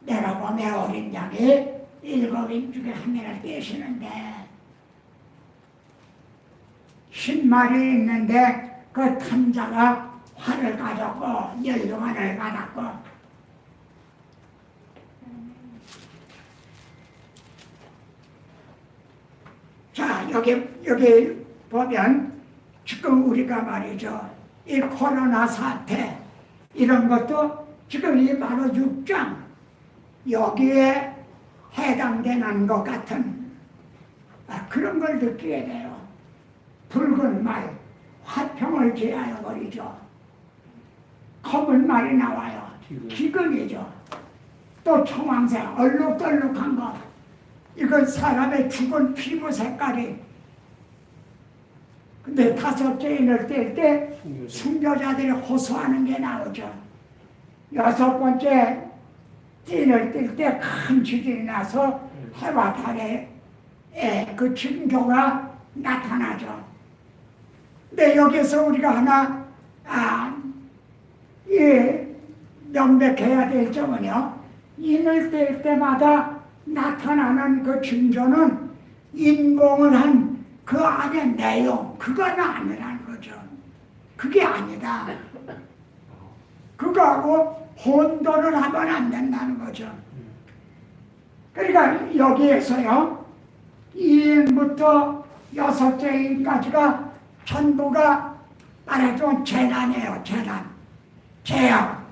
내가 보면 어린 양이 일곱 인 중에 한 명을 떼시는데 10마리 있는데 그 탐자가 활을 가졌고 열동안을 받았고 자 여기 보면 지금 우리가 말이죠 이 코로나 사태 이런 것도 지금 이 바로 6장 여기에 해당되는 것 같은 그런 걸 느끼게 돼요. 붉은 말 화평을 제하여 버리죠. 검은 말이 나와요. 기근이죠. 또 청황색 얼룩덜룩한 거 이건 사람의 죽은 피부 색깔이 근데 다섯째 인을 뗄 때 순교자들이 호소하는 게 나오죠. 여섯 번째 인을 뗄 때 큰 지진이 나서 해와 달에 그 징조가 나타나죠. 근데 여기서 우리가 하나 명백해야 될 점은요, 인을 뗄 때마다 나타나는 그 징조는 인공을 한 그 안의 내용, 그건 아니라는 거죠. 그게 아니다. 그거하고 혼돈을 하면 안 된다는 거죠. 그러니까 여기에서요, 2인부터 여섯째 인까지가 전부가 말하자면 재난이에요. 재앙.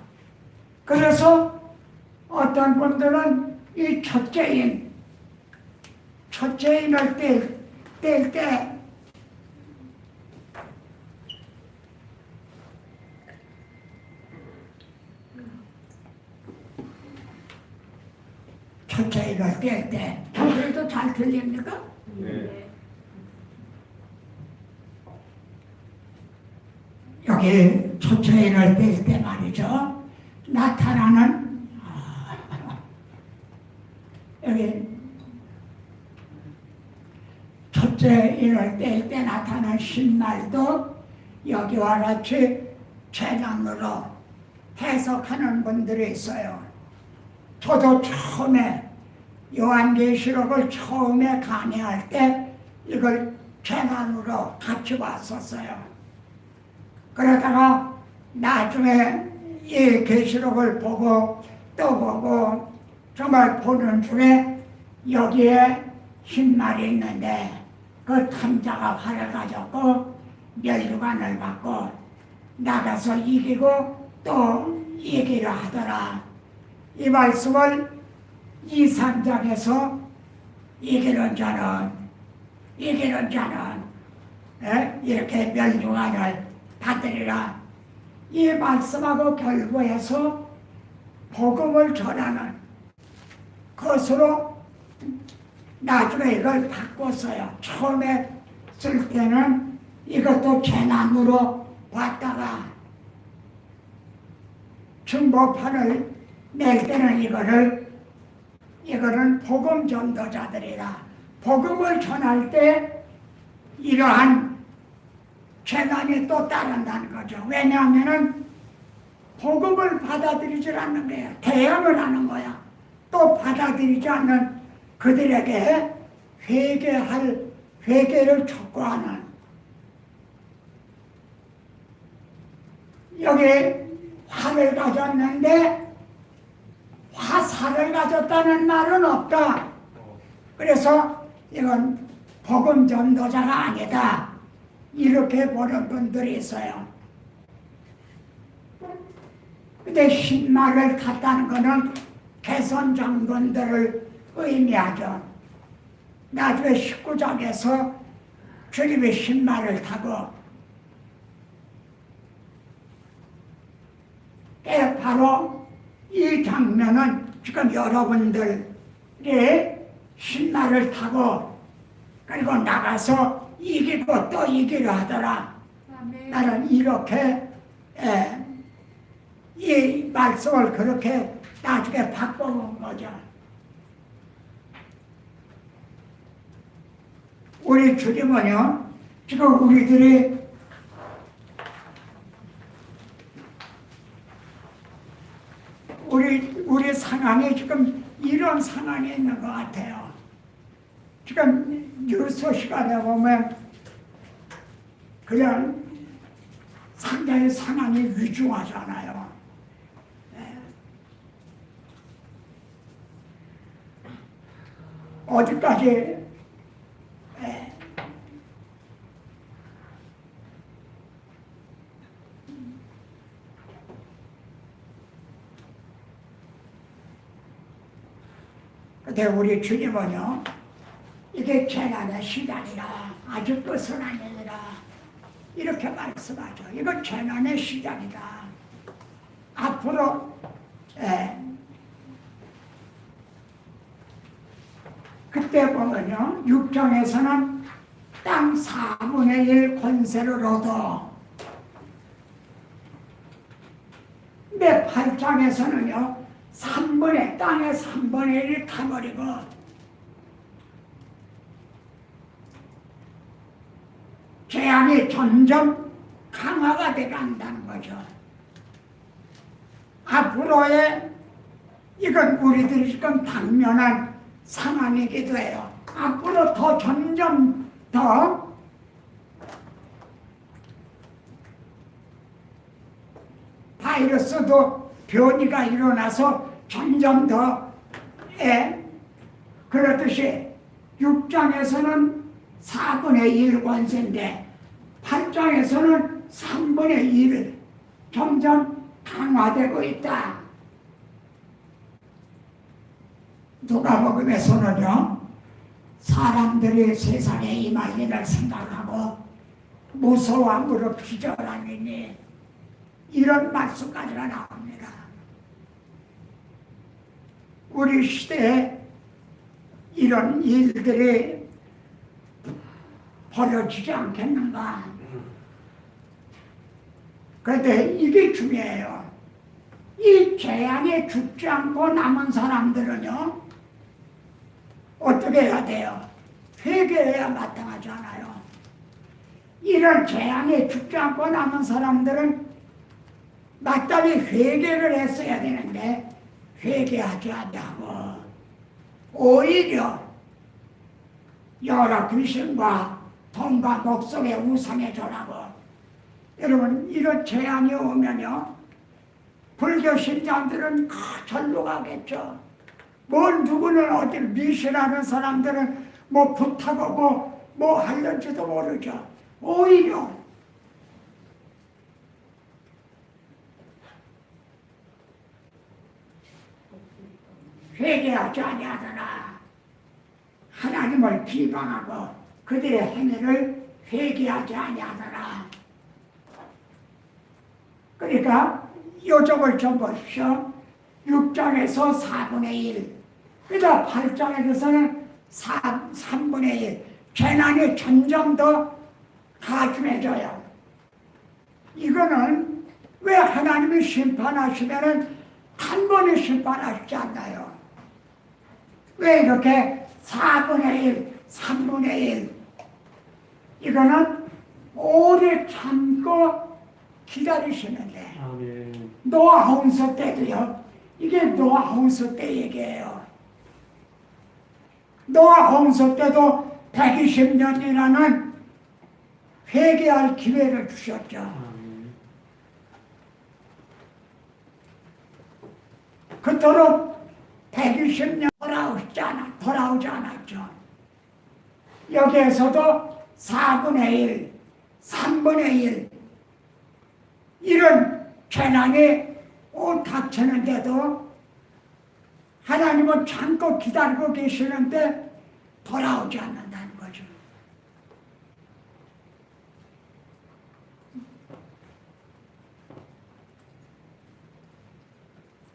그래서 어떤 분들은 이 첫째 인을 뗄 때 첫째 인을 뗄 때 그래도 잘 들립니까? 네. 여기 첫째 인을 뗄 때 말이죠. 나타나는 여기 첫째 인을 뗄 때 나타나는 신말도 여기와 같이 재난으로 해석하는 분들이 있어요. 저도 처음에 요한계시록을 처음에 강의할 때 이걸 재난으로 같이 봤었어요. 그러다가 나중에 이 계시록을 보고 또 보고 정말 보는 중에 여기에 흰말이 있는데 그 탐자가 활을 가졌고 멸류관을 받고 나가서 이기고 또 이기려 하더라. 이 말씀을 2, 3장에서 이기는 자는 이렇게 멸류관을 받으리라. 이 말씀하고 결부해서 복음을 전하는 것으로 나중에 이걸 바꿨어요. 처음에 쓸 때는 이것도 재난으로 왔다가 중보판을 낼 때는 이거는 복음 전도자들이라. 복음을 전할 때 이러한 재난이 또 따른다는 거죠. 왜냐하면은 복음을 받아들이질 않는 거예요. 대항을 하는 거야. 또 받아들이지 않는 그들에게 회개를 촉구하는. 여기 화를 가졌는데 화살을 가졌다는 말은 없다. 그래서 이건 복음 전도자가 아니다. 이렇게 보는 분들이 있어요. 근데 흰말을 탔다는 것은 개선 장군들을 의미하죠. 나중에 19장에서 주님이 흰말을 타고 바로 이 장면은 지금 여러분들이 흰말을 타고 그리고 나가서 이기고 또 이기려 하더라. 아멘. 나는 이렇게 이 말씀을 그렇게 나중에 바꿔본 거죠. 우리 주님은요, 지금 우리 상황이 지금 이런 상황이 있는 것 같아요. 지금 뉴스 시간에 보면 그냥 상당히 상황이 위중하잖아요. 어디까지 근데 우리 주님은요, 이게 재난의 시작이라 아주 끝은 아니라 이렇게 말씀하죠. 이건 재난의 시작이다. 앞으로 그때 보면요, 6장에서는 땅 4분의 1 권세를 얻어. 내 8장에서는요, 땅의 3분의 1을 타버리고, 재앙이 점점 강화가 돼 간다는 거죠. 앞으로의, 이건 우리들이 지금 당면한 상황이기도 해요. 앞으로 더 점점 더 바이러스도 변이가 일어나서 점점 더 그렇듯이 6장에서는 4분의 1 권세인데 8장에서는 3분의 1을 점점 강화되고 있다. 누가복음에서는요, 사람들이 세상에 임할 일을 생각하고 무서워 무릎 기절하느니 이런 말씀까지가 나옵니다. 우리 시대에 이런 일들이 벌어지지 않겠는가? 그런데 이게 중요해요. 이 재앙에 죽지 않고 남은 사람들은요, 어떻게 해야 돼요? 회개해야 마땅하잖아요. 이런 재앙에 죽지 않고 남은 사람들은 마땅히 회개를 했어야 되는데 회개하지 않냐고 오히려 여러 귀신과 돈과 목숨의 우상에 절하고. 여러분, 이런 재앙이 오면요, 불교 신자들은 절로 가겠죠. 누구는 어딜 미신하는 사람들은 부탁하고 하려는지도 모르죠. 오히려 회개하지 아니하더라. 하나님을 비방하고 그들의 행위를 회개하지 아니하더라. 그러니까 요점을 좀 보십시오. 6장에서 4분의 1, 그러니까 8장에서는 3분의 1, 재난이 점점 더 가중해져요. 이거는 왜 하나님이 심판하시면은 단번에 심판하시지 않나요? 왜 이렇게 4분의 1, 3분의 1, 이거는 오래 참고 기다리시는데, 노아 홍수 때도요, 이게 노아 홍수 때 얘기예요. 노아 홍수 때도 120년이라는 회개할 기회를 주셨죠. 그토록 120년 돌아오지 않았죠. 여기에서도 4분의 1, 3분의 1 이런 재난이 닥치는데도 하나님은 참고 기다리고 계시는데 돌아오지 않는다는 거죠.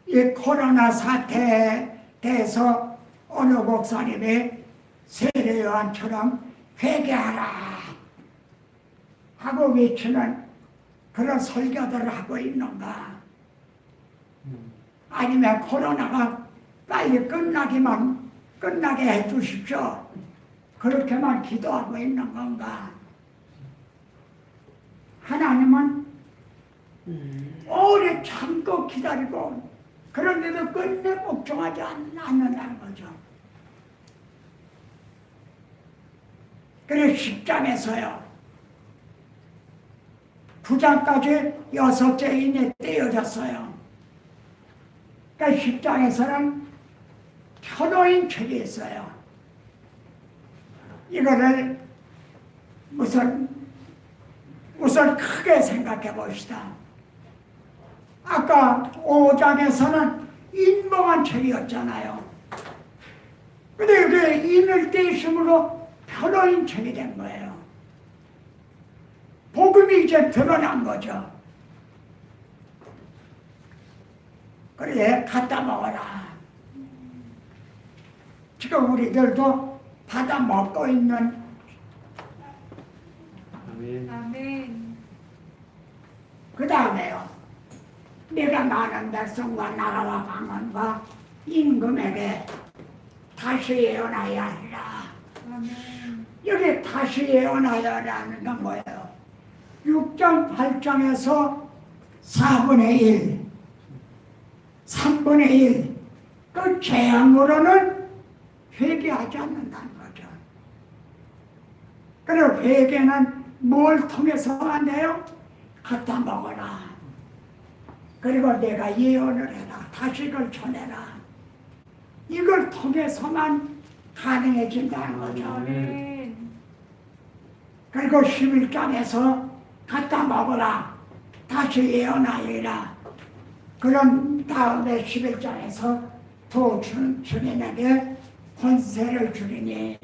이 코로나 사태에 대해서 어느 목사님이 세례 요한처럼 회개하라 하고 외치는 그런 설교들을 하고 있는가? 아니면 코로나가 빨리 끝나게 해주십시오, 그렇게만 기도하고 있는 건가? 하나님은 오래 참고 기다리고 그런데도 끝내 복종하지 않는다는 거죠. 그래서 10장에서요, 9장까지 6죄인이 떼어졌어요. 그러니까 10장에서는 편호인 책이 있어요. 이거를 우선 크게 생각해 봅시다. 아까 5장에서는 인봉한 책이었잖아요. 근데 이게 인을 떼심으로 편호인 책이 된 거예요. 복음이 이제 드러난 거죠. 그래, 갖다 먹어라. 지금 우리들도 받아 먹고 있는 아멘. 그 다음에요. 내가 많은 백성과 나라와 강원과 임금에게 다시 예언하여 하리라. 아멘. 여기 다시 예언하여라는 건 뭐예요? 6장 8장에서 4분의 1, 3분의 1, 그 재앙으로는 회개하지 않는다는 거죠. 그리고 회개는 뭘 통해서만 돼요? 갖다 먹어라. 그리고 내가 예언을 해라. 다시를 전해라. 이걸 통해서만 가능해진다는 거죠. 아멘. 그리고 11장에서 갖다 먹어라. 다시 예언하리라. 그런 다음에 11장에서 또 주민에게 권세를 주리니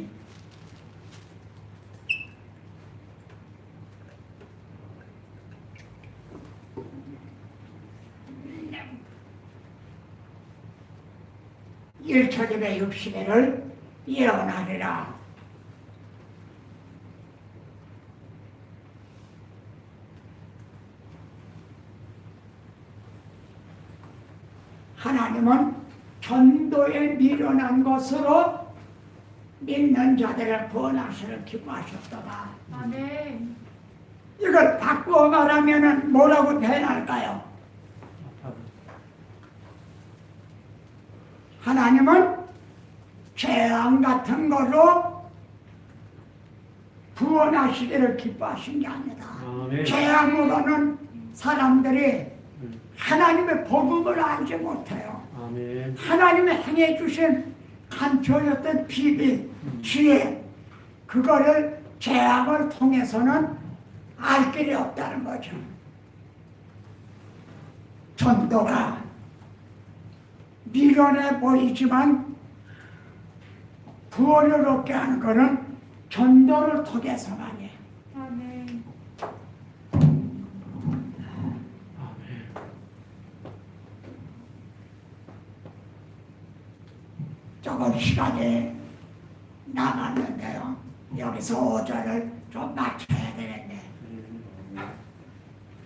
일천임의 60일을 예언하리라. 하나님은 전도에 미련한 것으로 믿는 자들을 구원하시를 기뻐하셨더라. 아멘. 이걸 바꾸어 말하면 뭐라고 표현할까요? 하나님은 재앙 같은 걸로 구원하시기를 기뻐하신 게 아니다. 재앙으로는 사람들이 하나님의 복음을 알지 못해요. 하나님이 행해 주신 간초였던 비밀, 지혜, 그거를 재앙을 통해서는 알 길이 없다는 거죠. 전도가 미련해 보이지만 구원을 얻게 하는 것은 전도를 통해서만이에요. 아멘. 조금 시간이 남았는데요. 여기서 5절을 좀 마쳐요.